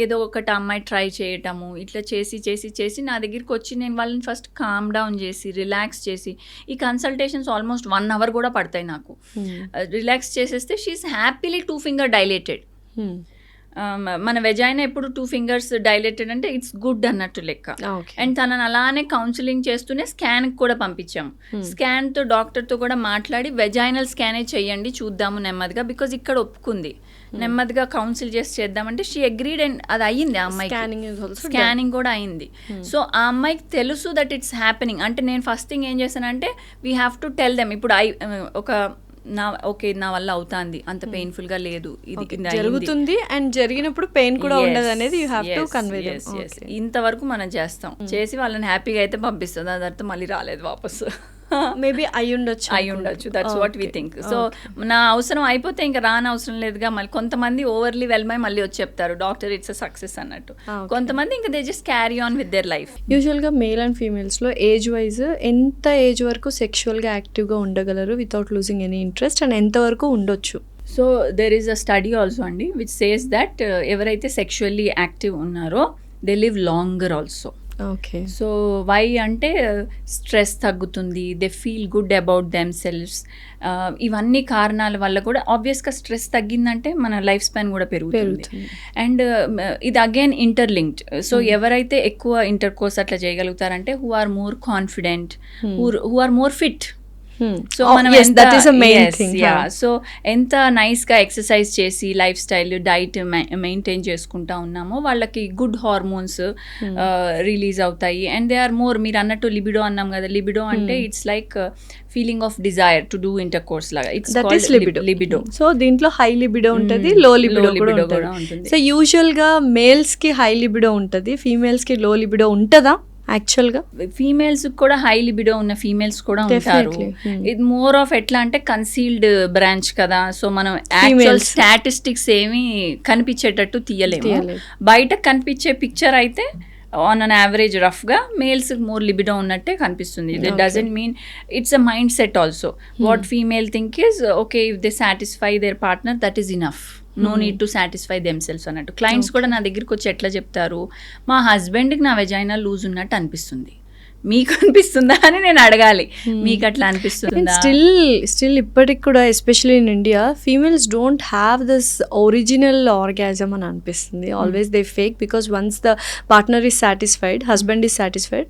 ఏదో ఒకటి అమ్మాయి ట్రై చేయటము, ఇట్లా చేసి చేసి చేసి నా దగ్గరికి వచ్చి నేను వాళ్ళని ఫస్ట్ కామ్ డౌన్ చేసి రిలాక్స్ చేసి, ఈ కన్సల్టేషన్స్ ఆల్మోస్ట్ 1 hour కూడా పడతాయి నాకు. రిలాక్స్ చేసేస్తే షీఈస్ హ్యాపీలీ 2 finger డైలేటెడ్. మన వెజైనా ఎప్పుడు 2 fingers డైలేటెడ్ అంటే ఇట్స్ గుడ్ అన్నట్టు లెక్క. అండ్ తనని అలానే కౌన్సిలింగ్ చేస్తూనే స్కాన్కి కూడా పంపించాము. స్కాన్తో డాక్టర్తో కూడా మాట్లాడి వెజైనల్ స్కానే చేయండి చూద్దాము నెమ్మదిగా, బికాజ్ ఇక్కడ ఒప్పుకుంది. నెమ్మదిగా కౌన్సిల్ చేసి చేద్దామంటే షీ అగ్రీడ్ అండ్ అది అయ్యింది. ఆ అమ్మాయి స్కానింగ్ కూడా అయింది. సో ఆ అమ్మాయికి తెలుసు దట్ ఇట్స్ హ్యాపెనింగ్. అంటే నేను ఫస్ట్ థింగ్ ఏం చేశానంటే we have to tell them, ఇప్పుడు ఓకే నా వల్ల అవుతుంది, అంత పెయిన్ఫుల్ గా లేదు, ఇది జరుగుతుంది అండ్ జరిగినప్పుడు పెయిన్ కూడా ఉండదు అనేది you have to convey them. ఇంతవరకు మనం చేస్తాం, చేసి వాళ్ళని హ్యాపీగా అయితే పంపిస్తుంది. దాని తర్వాత మళ్ళీ రాలేదు వాపసు. మేబీ అయి ఉండొచ్చు. That's what we think. So నా అవసరం అయిపోతే ఇంకా రాని అవసరం లేదుగా. మళ్ళీ కొంతమంది ఓవర్లీ వెల్మై మళ్ళీ వచ్చి చెప్తారు డాక్టర్ ఇట్స్ అ సక్సెస్ అన్నట్టు. కొంతమంది ఇంకా they just carry on with their life. యూజువల్గా మేల్ అండ్ ఫీమేల్స్లో ఏజ్ వైజ్ ఎంత ఏజ్ వరకు సెక్షువల్గా యాక్టివ్గా ఉండగలరు without losing any interest, and ఎంతవరకు ఉండొచ్చు? So there is a study also అండి విచ్ సేస్ దట్ ఎవరైతే సెక్షువల్లీ యాక్టివ్ ఉన్నారో they live longer also. Okay. So why అంటే స్ట్రెస్ తగ్గుతుంది, they feel good about themselves. ఇవన్నీ కారణాల వల్ల కూడా ఆబ్వియస్గా స్ట్రెస్ తగ్గిందంటే మన లైఫ్ స్పాన్ కూడా పెరుగుతుంది. అండ్ ఇది అగైన్ ఇంటర్లింక్డ్. సో ఎవరైతే ఎక్కువ ఇంటర్కోర్స్ అట్లా చేయగలుగుతారంటే who are more confident, who are more fit. So మనం సో ఎంత నైస్గా ఎక్సర్సైజ్ చేసి లైఫ్ స్టైల్ డైట్ మెయింటైన్ చేసుకుంటా ఉన్నామో వాళ్ళకి గుడ్ హార్మోన్స్ రిలీజ్ అవుతాయి. అండ్ దే ఆర్ మోర్, మీరు అన్నట్టు లిబిడో అన్నాం కదా, లిబిడో అంటే it's like feeling of desire to do intercourse లాగా. It's libido. సో దీంట్లో హై లిబిడో ఉంటుంది, లో లిబిడో కూడా ఉంటుంది. సో యూజువల్గా మేల్స్ కి హై లిబిడో ఉంటుంది, ఫీమేల్స్ కి లో లిబిడో ఉంటుందా? యాక్చువల్గా ఫీమేల్స్ కూడా హై లిబిడో ఉన్న ఫీమేల్స్ కూడా ఉంటారు. ఇది మోర్ ఆఫ్ ఎట్లా అంటే కన్సీల్డ్ బ్రాంచ్ కదా. సో మనం యాక్చువల్ స్టాటిస్టిక్స్ ఏమి కనిపించేటట్టు తీయలేము. బయట కనిపించే పిక్చర్ అయితే ఆన్ అన్ యావరేజ్ రఫ్గా మేల్స్ మోర్ లిబిడో ఉన్నట్టే కనిపిస్తుంది. It doesn't mean it's a mindset also. What female think is okay if they satisfy their partner that is enough, no need to satisfy themselves అన్నట్టు. Clients కూడా నా దగ్గరికి వచ్చి ఎట్లా చెప్తారు, మా హస్బెండ్కి నా వెజైనా లూజ్ ఉన్నట్టు అనిపిస్తుంది, మీకు అనిపిస్తుందా అని నేను అడగాలి. మీకు అట్లా అనిపిస్తుందా? స్టిల్ ఇప్పటికి కూడా especially in India females don't have this original orgasm అని అనిపిస్తుంది. Always they fake, because once the partner is satisfied, husband is satisfied,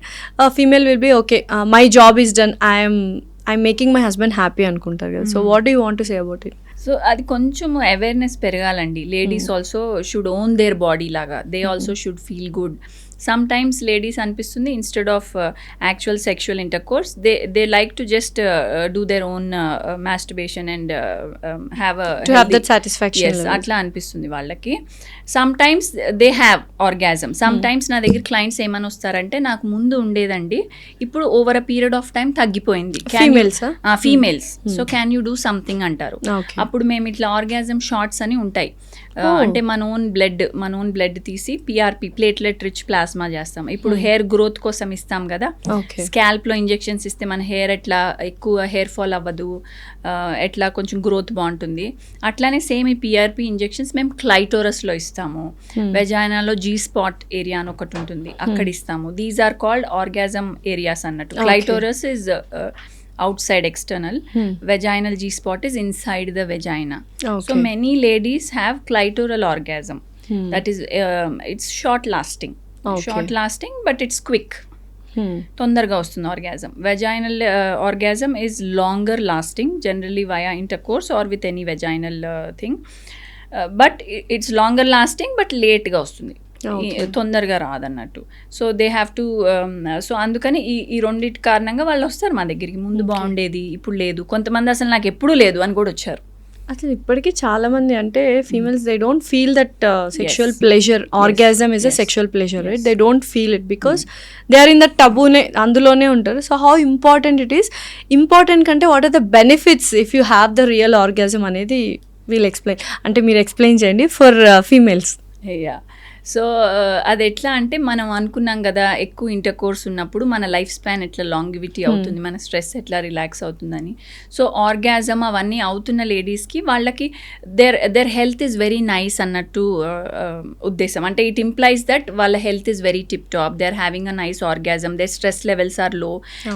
female will be okay my job is done, I'm making my husband happy అనుకుంటారు కదా. So what do you want to say about it? So అది కొంచెం awareness పెరగాలండి. Ladies also should own their body లాగా, they also should feel good. Some times ladies అనిపిస్తుంది instead of actual sexual intercourse they like to just do their own masturbation and have To have that satisfaction level. అట్లా అనిపిస్తుంది వాళ్ళకి. Some times they have orgasm. Some times నా దగ్గర clients ఏమని వస్తారంటే నాకు ముందు ఉండేదండి, ఇప్పుడు over a period of time తగ్గిపోయింది. Females, females. So can you do something అంటారు. Okay. అప్పుడు మేము ఇట్లా ఆర్గాజమ్ షార్ట్స్ అని ఉంటాయి. అంటే మన ఓన్ బ్లడ్ తీసి పిఆర్పి ప్లేట్లెట్ రిచ్ ప్లాస్మా చేస్తాం. ఇప్పుడు హెయిర్ గ్రోత్ కోసం ఇస్తాం కదా, Okay. స్కాల్ప్ లో ఇంజెక్షన్స్ ఇస్తే మన హెయిర్ ఎట్లా ఎక్కువ హెయిర్ ఫాల్ అవ్వదు, ఎట్లా కొంచెం గ్రోత్ బాగుంటుంది. అట్లానే సేమ్ ఈ పిఆర్పి ఇంజెక్షన్స్ మేము క్లైటోరస్ లో ఇస్తాము. వెజైనాలో జీ స్పాట్ ఏరియా అని ఒకటి ఉంటుంది, అక్కడ ఇస్తాము. These are called orgasm areas అన్నట్టు. Okay. Clitoris is outside external, vaginal G-spot is inside the vagina. Okay. So many ladies have clitoral orgasm. That is, it's short lasting. Okay. Short lasting, but it's quick. తొందరగా వస్తుంది ఆర్గాజం. Vaginal orgasm is longer lasting, generally via intercourse or with any vaginal thing. But it's longer lasting, but లేట్గా వస్తుంది, తొందరగా రాదన్నట్టు. So they have to, so అందుకని ఈ రెండింటి కారణంగా వాళ్ళు వస్తారు మా దగ్గరికి. ముందు బాగుండేది, ఇప్పుడు లేదు. కొంతమంది అసలు నాకు ఎప్పుడూ లేదు అని కూడా వచ్చారు. అసలు ఇప్పటికీ చాలా మంది అంటే females they don't feel that sexual pleasure, orgasm is a sexual pleasure, right? They don't feel it because they are in that టబూనే, అందులోనే ఉంటారు. So how important it is, important కంటే what are the benefits if you have the real orgasm అనేది we'll explain. అంటే మీరు explain చేయండి for females. Yeah. So అది ఎట్లా అంటే మనం అనుకున్నాం కదా, ఎక్కువ ఇంటర్కోర్స్ ఉన్నప్పుడు మన లైఫ్ స్పాన్ ఎట్లా లాంగివిటీ అవుతుంది, మన స్ట్రెస్ ఎట్లా రిలాక్స్ అవుతుందని. సో ఆర్గాజమ్ అవన్నీ అవుతున్న లేడీస్కి వాళ్ళకి their health is very nice అన్నట్టు ఉద్దేశం. అంటే ఇట్ ఇంప్లైస్ దట్ వాళ్ళ health is very tip top, they are having a nice orgasm, their stress levels are low,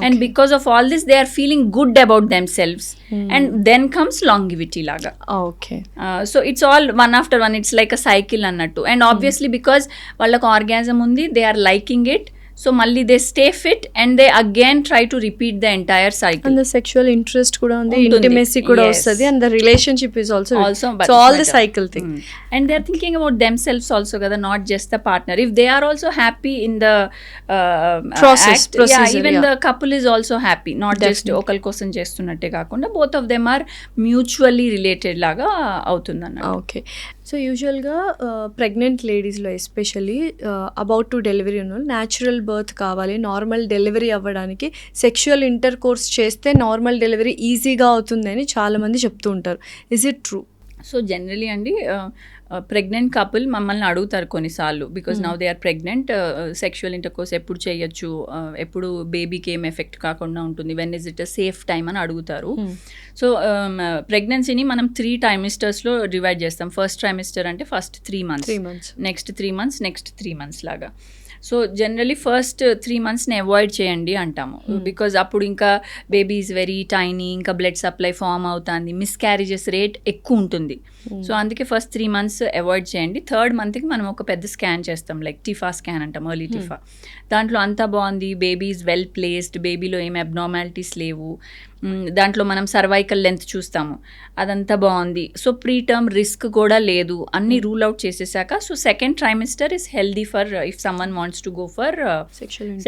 and because of all this they are feeling good about themselves, and then comes longevity లాగా. Okay. So it's all one after one, it's like a cycle అన్నట్టు. And obviously because వాళ్ళకు orgasm ఉంది, they are liking it, so మళ్ళీ they stay fit and they again try to repeat the entire cycle. And the sexual interest కూడా ఉంది, intimacy కూడా వస్తుంది, and the relationship is also so all the cycle thing. And they are thinking about themselves also kada, not just the partner. If they are also happy in the procedure, yeah, even the couple is also happy, not just okal kosam chestunatte kaakunda both of them are mutually related laga avutundannattu. Okay. So యూజువల్గా pregnant లేడీస్లో especially about to delivery ఉన్న natural birth కావాలి, normal delivery అవ్వడానికి sexual intercourse చేస్తే normal delivery ఈజీగా అవుతుందని చాలామంది చెప్తూ ఉంటారు. Is it true? So generally అండి ప్రెగ్నెంట్ కపుల్ మమ్మల్ని అడుగుతారు కొన్నిసార్లు, because now they are pregnant, sexual intercourse ఎప్పుడు చేయొచ్చు, ఎప్పుడు బేబీకి ఏం ఎఫెక్ట్ కాకుండా ఉంటుంది, when is it a safe time అని అడుగుతారు. సో ప్రెగ్నెన్సీని మనం 3 ట్రైమిస్టర్స్లో డివైడ్ చేస్తాం. ఫస్ట్ ట్రైమిస్టర్ అంటే first 3 months, next 3 months, next 3 months లాగా. సో జనరలీ ఫస్ట్ 3 monthsని అవాయిడ్ చేయండి అంటాము, బికాజ్ అప్పుడు ఇంకా బేబీ ఈజ్ వెరీ టైనీ, ఇంకా బ్లడ్ సప్లై ఫామ్ అవుతుంది, మిస్క్యారేజెస్ రేట్ ఎక్కువ ఉంటుంది. సో అందుకే ఫస్ట్ 3 months అవాయిడ్ చేయండి. 3rd monthకి మనం ఒక పెద్ద స్కాన్ చేస్తాం, లైక్ టిఫా స్కాన్ అంటాం, ఎర్లీ టిఫా. దాంట్లో అంతా బాగుంది, బేబీ ఈజ్ వెల్ ప్లేస్డ్, బేబీలో ఏం అబ్నార్మాలిటీస్ లేవు, దాంట్లో మనం సర్వైకల్ లెంత్ చూస్తాము, అదంతా బాగుంది. సో ప్రీ టర్మ్ రిస్క్ కూడా లేదు, అన్ని రూల్ అవుట్ చేసేసాక so second trimester is healthy for if someone wants to go for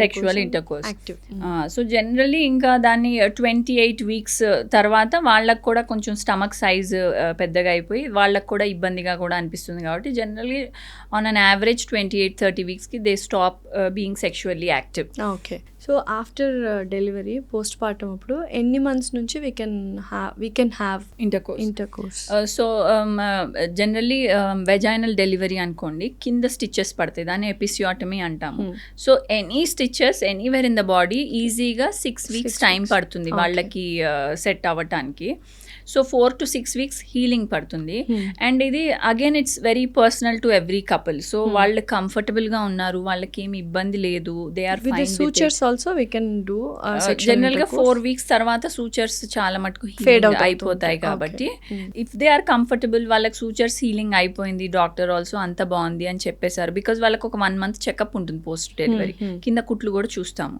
sexual intercourse. So generally ఇంకా దాన్ని 28 weeks తర్వాత వాళ్ళకు కూడా కొంచెం స్టమక్ సైజ్ పెద్దగా అయిపోయి వాళ్ళకు కూడా ఇబ్బందిగా కూడా అనిపిస్తుంది. కాబట్టి జనరలీ ఆన్ అన్ యావరేజ్ 28-30 weeksకి they stop being sexually active. Okay. So after delivery postpartum అప్పుడు ఎన్ని మంత్స్ నుంచి we can have intercourse? So generally vaginal delivery అనుకోండి, కింద స్టిచెస్ పడతాయి, దాన్ని ఎపిసియోటమీ అంటాము. So any stitches anywhere in the body ఈజీగా 6 weeks టైం పడుతుంది వాళ్ళకి సెట్ అవ్వటానికి. సో 4 to 6 weeks హీలింగ్ పడుతుంది. అండ్ ఇది again it's very personal to every couple. So వాళ్ళు కంఫర్టబుల్గా ఉన్నారు, వాళ్ళకి ఏమి ఇబ్బంది లేదు, they are fine. Sutures also we can do. జనరల్గా 4 weeks తర్వాత సూచర్స్ చాలా మటుకు ఫేడ్ అయిపోతాయి. కాబట్టి ఇఫ్ దే ఆర్ కంఫర్టబుల్, వాళ్ళకి సూచర్స్ హీలింగ్ అయిపోయింది, డాక్టర్ ఆల్సో అంత బాగుంది అని చెప్పేశారు, బికాజ్ వాళ్ళకి ఒక 1 month చెకప్ ఉంటుంది పోస్ట్ డెలివరీ, కింద కుట్లు కూడా చూస్తాము,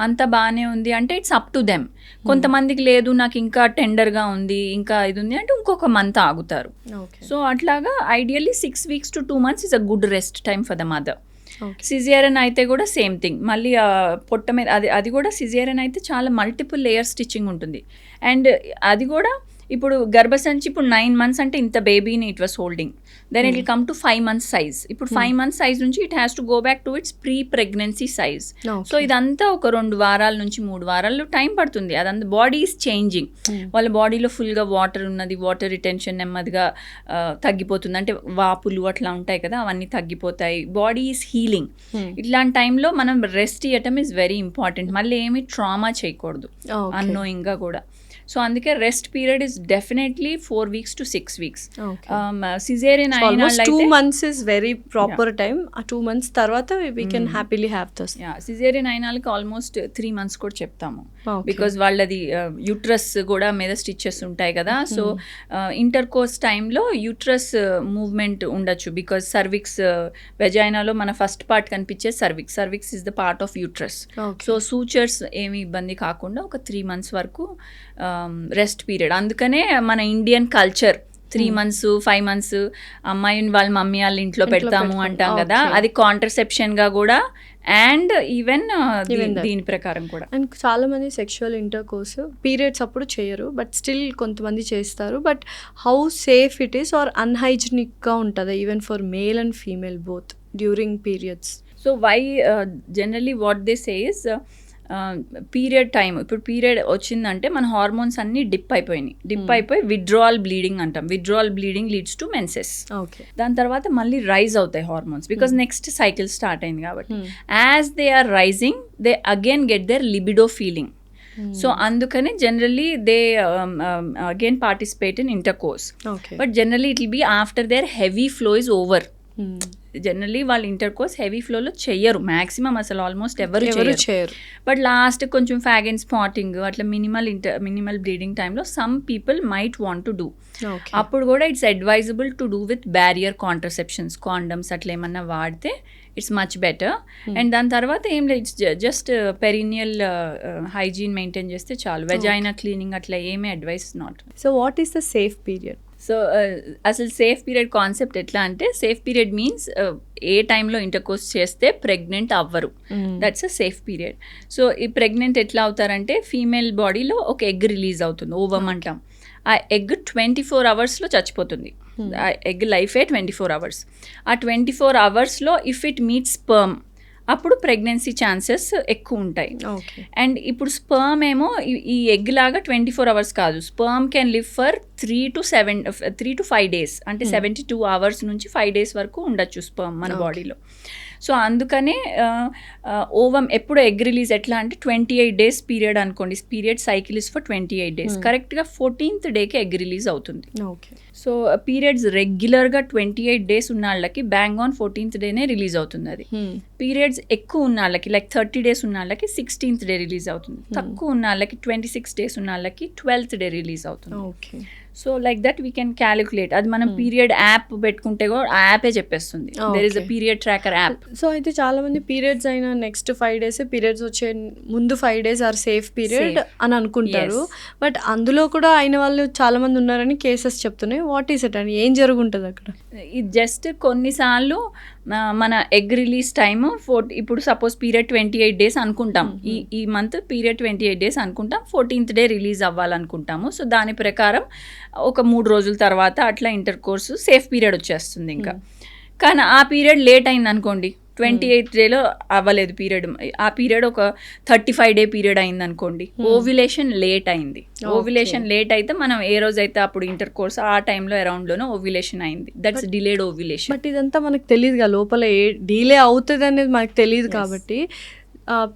అంత బాగానే ఉంది అంటే ఇట్స్ అప్ టు దెమ్. కొంతమందికి లేదు, నాకు ఇంకా టెండర్గా ఉంది, ఇంకా ఇది ఉంది అంటే ఇంకొక month ఆగుతారు. సో అట్లాగా ideally 6 weeks to 2 months is a good rest time for the mother. Okay. Caesarean అయితే కూడా సేమ్ థింగ్, మళ్ళీ పొట్ట మీద అది కూడా సిజేరియన్ అయితే చాలా మల్టిపుల్ లేయర్ స్టిచ్చింగ్ ఉంటుంది. అండ్ అది కూడా ఇప్పుడు గర్భసంచి ఇప్పుడు 9 months అంటే ఇంత బేబీని it was holding, then it will come to 5 months size. ఇప్పుడు 5 months సైజ్ నుంచి it has to go back to its pre pregnancy size. So ఇదంతా ఒక 2 వారాల నుంచి 3 వారాలు టైం పడుతుంది. అదంతా బాడీ ఈజ్ చేంజింగ్. వాళ్ళ బాడీలో ఫుల్గా వాటర్ ఉన్నది, వాటర్ రిటెన్షన్ నెమ్మదిగా తగ్గిపోతుంది, అంటే వాపులు అట్లా ఉంటాయి కదా, అవన్నీ తగ్గిపోతాయి. Body is healing. ఇట్లాంటి టైంలో మనం రెస్ట్ ఇవ్వటం ఈజ్ వెరీ ఇంపార్టెంట్. మళ్ళీ ఏమి ట్రామా చేయకూడదు అన్నోయింగ్గా కూడా. సో అందుకే rest period is definitely 4 weeks to 6 weeks. Caesarean అయిన 2 months is very proper time. ఆ 2 months తర్వాత we can happily have this. Caesarean అయిన వాళ్ళకి ఆల్మోస్ట్ 3 months కూడా చెప్తాము, బికాజ్ వాళ్ళది యూట్రస్ కూడా మీద స్టిచెస్ ఉంటాయి కదా. సో ఇంటర్ కోర్స్ టైంలో యూట్రస్ మూవ్మెంట్ ఉండొచ్చు, బికాజ్ సర్విక్స్ వెజైనాలో మన ఫస్ట్ పార్ట్ కనిపించే cervix is the part of uterus. So sutures ఏమి ఇబ్బంది కాకుండా ఒక 3 months వరకు రెస్ట్ పీరియడ్. అందుకనే మన ఇండియన్ కల్చర్ 3 months 5 months అమ్మాయిని వాళ్ళ మమ్మీ వాళ్ళ ఇంట్లో పెడతాము అంటాం కదా, అది కాంట్రసెప్షన్ గా కూడా అండ్ ఈవెన్ దీని ప్రకారం కూడా. అండ్ చాలా మంది సెక్షువల్ ఇంటర్ కోర్స్ పీరియడ్స్ అప్పుడు చేయరు, బట్ స్టిల్ కొంతమంది చేస్తారు. But how safe it is or అన్హైజినిక్గా ఉంటుందా even for male and female both during periods? So why generally what they say is period time, ఇప్పుడు పీరియడ్ వచ్చిందంటే మన హార్మోన్స్ అన్నీ డిప్ అయిపోయి విత్డ్రావల్ బ్లీడింగ్ అంటాం. Withdrawal bleeding leads to menses. దాని తర్వాత మళ్ళీ రైజ్ అవుతాయి hormones, because next cycle start అయింది కాబట్టి. As they are rising they again get their libido feeling. So అందుకని generally they again participate in intercourse, but generally it will be after their heavy flow is over. Generally వాళ్ళు intercourse heavy ఫ్లోలో చెయ్యరు, maximum అసలు almost ఎవరు చేయరు. But last కొంచెం ఫ్యాగ్ and spotting అట్లా మినిమల్ బ్లీడింగ్ టైంలో some people might want to do. అప్పుడు కూడా it's advisable to do with barrier contraceptions, condoms అట్లా ఏమన్నా వాడితే ఇట్స్ మచ్ బెటర్. అండ్ దాని తర్వాత ఏం లేదు, it's just perineal hygiene maintain చేస్తే చాలు. వెజైనా క్లీనింగ్ అట్లా ఏమీ advice not. So what is the safe period? So అసలు సేఫ్ పీరియడ్ కాన్సెప్ట్ ఎట్లా అంటే, సేఫ్ పీరియడ్ మీన్స్ ఏ టైంలో ఇంటర్ కోర్స్ చేస్తే ప్రెగ్నెంట్ అవ్వరు, that's a safe period. So ఈ ప్రెగ్నెంట్ ఎట్లా అవుతారంటే, ఫీమేల్ బాడీలో ఒక ఎగ్ రిలీజ్ అవుతుంది, ఓవమ్ అంటాం. ఆ ఎగ్ 24 hours చచ్చిపోతుంది. ఆ ఎగ్ లైఫే 24 hours. ఆ 24 hours if it meets sperm అప్పుడు ప్రెగ్నెన్సీ ఛాన్సెస్ ఎక్కువ ఉంటాయి. అండ్ ఇప్పుడు స్పర్మ్ ఏమో ఈ ఎగ్ లాగా 24 hours కాదు, sperm can live for 3 to 5 days, అంటే 72 hours నుంచి 5 days వరకు ఉండొచ్చు స్పర్మ్ మన బాడీలో. సో అందుకనే ఓవమ్ ఎప్పుడు ఎగ్ రిలీజ్ ఎట్లా అంటే 28 days పీరియడ్ అనుకోండి, period cycle is for 28 days, కరెక్ట్గా 14th డేకి ఎగ్ రిలీజ్ అవుతుంది. సో పీరియడ్స్ రెగ్యులర్గా 28 days ఉన్న వాళ్ళకి బ్యాంగ్ ఆన్ 14th డేనే రిలీజ్ అవుతుంది. అది పీరియడ్స్ ఎక్కువ ఉన్న వాళ్ళకి లైక్ 30 days ఉన్న వాళ్ళకి 16th డే రిలీజ్ అవుతుంది. తక్కువ ఉన్న వాళ్ళకి 26 days ఉన్న వాళ్ళకి 12th డే రిలీజ్ అవుతుంది. So like that we can calculate. అది మనం పీరియడ్ యాప్ పెట్టుకుంటే కూడా ఆ యాపే చెప్పేస్తుంది. There is a period tracker app. So అయితే చాలా మంది పీరియడ్స్ అయిన నెక్స్ట్ 5 days, పీరియడ్స్ వచ్చే ముందు 5 days ఆర్ సేఫ్ పీరియడ్ అని అనుకుంటారు. బట్ అందులో కూడా అయిన వాళ్ళు చాలా మంది ఉన్నారని కేసెస్ చెప్తున్నాయి. వాట్ ఈస్ ఇట్ అని, ఏం జరుగుంటుంది అక్కడ? ఇది జస్ట్ కొన్నిసార్లు మన ఎగ్ రిలీజ్ టైము ఇప్పుడు సపోజ్ పీరియడ్ 28 days అనుకుంటాం, ఈ మంత్ పీరియడ్ 28 days అనుకుంటాం, 14th డే రిలీజ్ అవ్వాలనుకుంటాము. సో దాని ప్రకారం ఒక 3 రోజుల తర్వాత అట్లా ఇంటర్ కోర్సు సేఫ్ పీరియడ్ వచ్చేస్తుంది. ఇంకా కానీ ఆ పీరియడ్ లేట్ అయింది అనుకోండి, 28th డేలో అవ్వలేదు పీరియడ్, ఆ పీరియడ్ ఒక 35 day పీరియడ్ అయింది అనుకోండి, ఓవ్యులేషన్ లేట్ అయింది. ఓవ్యులేషన్ లేట్ అయితే మనం ఏ రోజైతే అప్పుడు ఇంటర్ కోర్స్ ఆ టైంలో అరౌండ్లోనే ఓవ్యులేషన్ అయింది, దట్స్ డిలేడ్ ఓవ్యులేషన్. బట్ ఇదంతా మనకు తెలియదుగా, లోపల ఏ డిలే అవుతుంది అనేది మనకు తెలియదు. కాబట్టి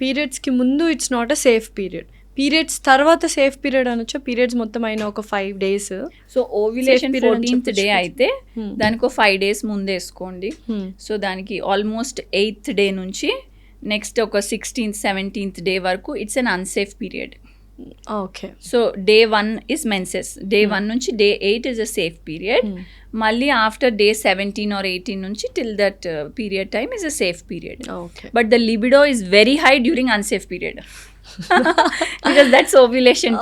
పీరియడ్స్కి ముందు it's not a safe period. Periods తర్వాత సేఫ్ పీరియడ్ అనొచ్చు. పీరియడ్స్ మొత్తం అయిన ఒక 5 days. So ovulation 14th day అయితే దానికి ఒక 5 days ముందు వేసుకోండి. సో దానికి ఆల్మోస్ట్ 8th డే నుంచి నెక్స్ట్ ఒక 16th 17th డే వరకు it's an unsafe period. Okay. So day 1 is menses, day 1 నుంచి day 8 is a safe period. మళ్ళీ ఆఫ్టర్ డే 17 or 18 నుంచి till that period time is a safe period. But the libido is very high during unsafe period. because that's ovulation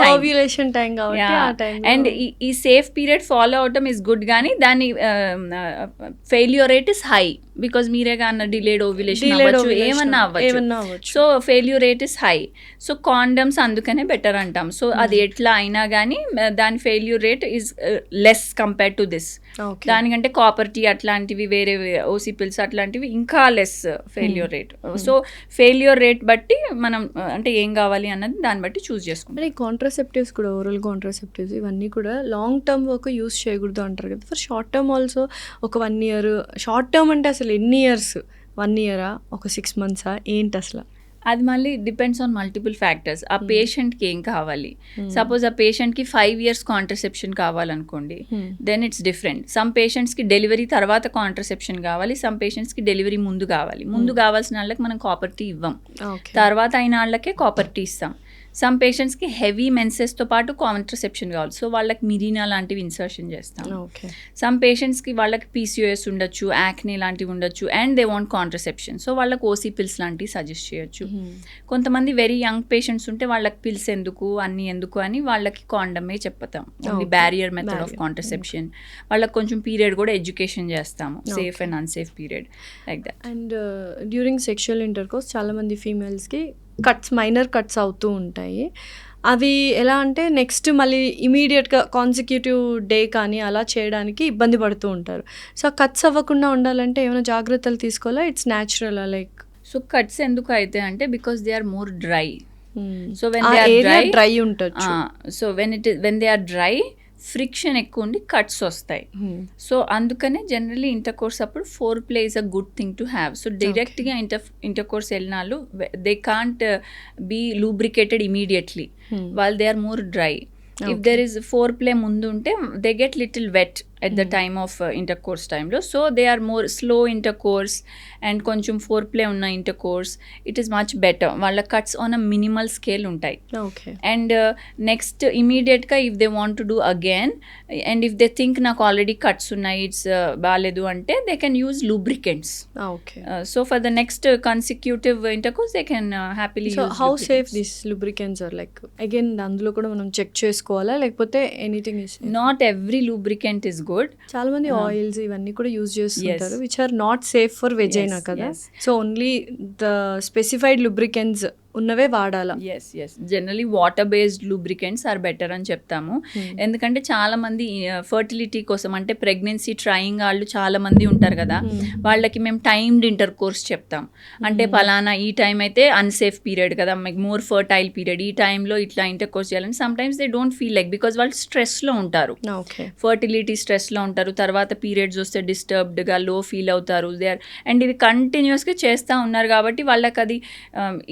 time కాబట్టి ఆ time. And ఈ safe period follow అవటం is good, కానీ దాని failure rate is high. Because మీరేగా అన్న delayed ovulation అవ్వచ్చు, ఏమన్నా అవ్వచ్చు. So failure rate is high. So condoms అందుకనే బెటర్ అంటాం. సో అది ఎట్లా అయినా కానీ దాని failure rate is less compare to this. దానికంటే కాపర్ టీ అట్లాంటివి వేరే ఓసీ పిల్స్ అట్లాంటివి ఇంకా less failure rate. So failure rate బట్టి మనం అంటే ఏం కావాలి అన్నది దాన్ని బట్టి చూస్ చేసుకుంటాం. ఈ కాంట్రాసెప్టివ్స్ కూడా ఓరల్ కాంట్రాసెప్టివ్స్ ఇవన్నీ కూడా లాంగ్ టర్మ్ వరకు యూస్ చేయకూడదు అంటారు కదా. ఫర్ షార్ట్ టర్మ్ ఆల్సో ఒక 1 year, షార్ట్ టర్మ్ అంటే అసలు ఎన్ని ఇయర్స్, 1 year ఒక 6 months ఏంటి అసలు? అది మళ్ళీ డిపెండ్స్ ఆన్ మల్టిపుల్ ఫ్యాక్టర్స్. ఆ పేషెంట్కి ఏం కావాలి. సపోజ్ ఆ పేషెంట్కి 5 years కాంట్రసెప్షన్ కావాలనుకోండి, దెన్ ఇట్స్ డిఫరెంట్. సమ్ పేషెంట్స్కి డెలివరీ తర్వాత కాంట్రసెప్షన్ కావాలి, సమ్ పేషెంట్స్కి డెలివరీ ముందు కావాలి. ముందు కావాల్సిన వాళ్ళకి మనం కాపర్ టీ ఇవ్వం, తర్వాత అయిన వాళ్ళకే కాపర్ టీ ఇస్తాం. సమ్ పేషెంట్స్కి హెవీ మెన్సెస్తో పాటు కాంట్రసెప్షన్ కావాలి, సో వాళ్ళకి మిరీనా లాంటివి ఇన్సర్షన్ చేస్తాం. సమ్ పేషెంట్స్కి వాళ్ళకి పీసీఓఎస్ ఉండొచ్చు, యాక్నే లాంటివి ఉండొచ్చు, and they want contraception, so వాళ్ళకి ఓసీ పిల్స్ లాంటివి సజెస్ట్ చేయొచ్చు. కొంతమంది వెరీ యంగ్ పేషెంట్స్ ఉంటే వాళ్ళకి పిల్స్ ఎందుకు అన్నీ ఎందుకు అని వాళ్ళకి కాండమే చెప్తాం, only barrier method of contraception. వాళ్ళకి కొంచెం పీరియడ్ కూడా ఎడ్యుకేషన్ చేస్తాము, safe and unsafe period like that. And during sexual intercourse చాలామంది ఫీమేల్స్కి మైనర్ కట్స్ అవుతూ ఉంటాయి. అవి ఎలా అంటే నెక్స్ట్ మళ్ళీ ఇమీడియట్గా కాన్సిక్యూటివ్ డే కానీ అలా చేయడానికి ఇబ్బంది పడుతూ ఉంటారు. సో కట్స్ అవ్వకుండా ఉండాలంటే ఏమైనా జాగ్రత్తలు తీసుకోవాలా? It's natural like? So cuts ఎందుకు అయితే అంటే because they are more dry. So dry ఉంటుంది. So when they are dry friction ఎక్కువ ఉండి కట్స్ వస్తాయి. సో అందుకనే జనరలీ ఇంటర్ కోర్స్ అప్పుడు foreplay is a good thing to have. So డైరెక్ట్గా ఇంటర్ కోర్స్ వెళ్ళినాళ్ళు they can't be lubricated immediately while they are more dry. If there is foreplay ముందు ఉంటే they get little wet at the time of intercourse time lo, so they are more slow intercourse and కొంచెం foreplay ఉన్న intercourse it is much better. వాళ్ళ cuts on a minimal scale ఉంటాయి. And next immediate గా if they want to do again and if they think నాకు already cuts ఉన్నాయి it's బాలేదు అంటే they can use lubricants. So for the next consecutive intercourse they can happily use how safe these lubricants are? Like again అందులో కూడా మనం check చేసుకోవాలా లేకపోతే anything is? Not every lubricant is good. చాలా మంది ఆయిల్స్ ఇవన్నీ కూడా యూజ్ చేస్తుంటారు which are not safe for vagina కదా. So only the specified lubricants ఉన్నవే వాడాలా? Yes generally water based lubricants are better అని చెప్తాము. ఎందుకంటే చాలా మంది ఫర్టిలిటీ కోసం అంటే ప్రెగ్నెన్సీ ట్రయింగ్ వాళ్ళు చాలా మంది ఉంటారు కదా, వాళ్ళకి మేము టైమ్డ్ ఇంటర్ కోర్స్ చెప్తాం. అంటే పలానా ఈ టైం అయితే అన్సేఫ్ పీరియడ్ కదా, మీకు మోర్ ఫర్టైల్ పీరియడ్, ఈ టైంలో ఇట్లా ఇంటర్ కోర్స్ చేయాలని. Some times they don't feel like because వాళ్ళు స్ట్రెస్లో ఉంటారు, ఫర్టిలిటీ స్ట్రెస్లో ఉంటారు, తర్వాత పీరియడ్స్ వస్తే డిస్టర్బ్డ్గా లో ఫీల్ అవుతారు. దే ఆర్ అండ్ ఇది కంటిన్యూస్గా చేస్తూ ఉన్నారు కాబట్టి వాళ్ళకి అది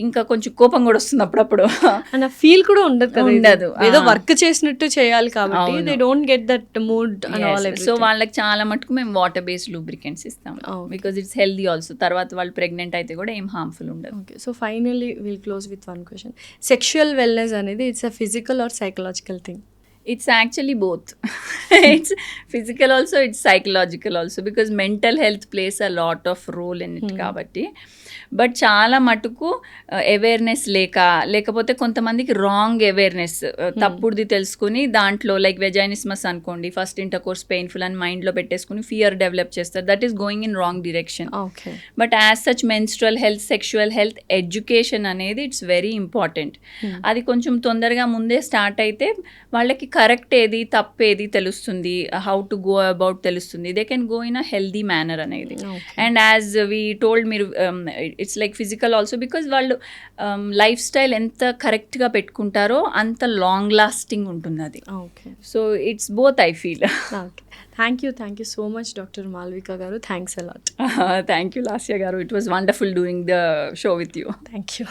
ఇంకా కొంచెం కోపం కూడా వస్తుంది అప్పుడప్పుడు. అండ్ ఫీల్ కూడా ఉండదు, ఏదో వర్క్ చేసినట్టు చేయాలి కాబట్టి they don't get that mood and all. So వాళ్ళకి చాలా మటుకు మేము వాటర్ బేస్డ్ లూబ్రికెంట్స్ ఇస్తాం బికాజ్ ఇట్స్ హెల్దీ ఆల్సో. తర్వాత వాళ్ళు ప్రెగ్నెంట్ అయితే కూడా ఏం హార్మ్ఫుల్ ఉండదు. So finally will close with one question. Sexual wellness అనేది it's a physical or psychological thing? It's actually both. It's physical also, it's psychological also, because mental health plays a lot of role in it కాబట్టి. But చాలా మటుకు awareness లేకపోతే కొంతమందికి wrong awareness, తప్పుడుది తెలుసుకుని దాంట్లో like వెజైనిస్మస్ అనుకోండి, first inter course painful అని మైండ్లో పెట్టేసుకుని ఫియర్ డెవలప్ చేస్తారు. That is going in wrong direction. But as such menstrual health, sexual health education అనేది ఇట్స్ వెరీ ఇంపార్టెంట్. అది కొంచెం తొందరగా ముందే స్టార్ట్ అయితే వాళ్ళకి కరెక్ట్ ఏది తప్పేది తెలుస్తుంది, హౌ టు గో అబౌట్ తెలుస్తుంది, they can go in a healthy manner అనేది. అండ్ యాజ్ వీ టోల్డ్ మీరు it's like physical also because వాళ్ళు లైఫ్ స్టైల్ ఎంత కరెక్ట్గా పెట్టుకుంటారో అంత లాంగ్ లాస్టింగ్ ఉంటుంది అది. So it's both I feel. Thank you so much doctor Malvika గారు. Thanks a lot. Thank you Lasya గారు. It was wonderful doing the show with you. Thank you.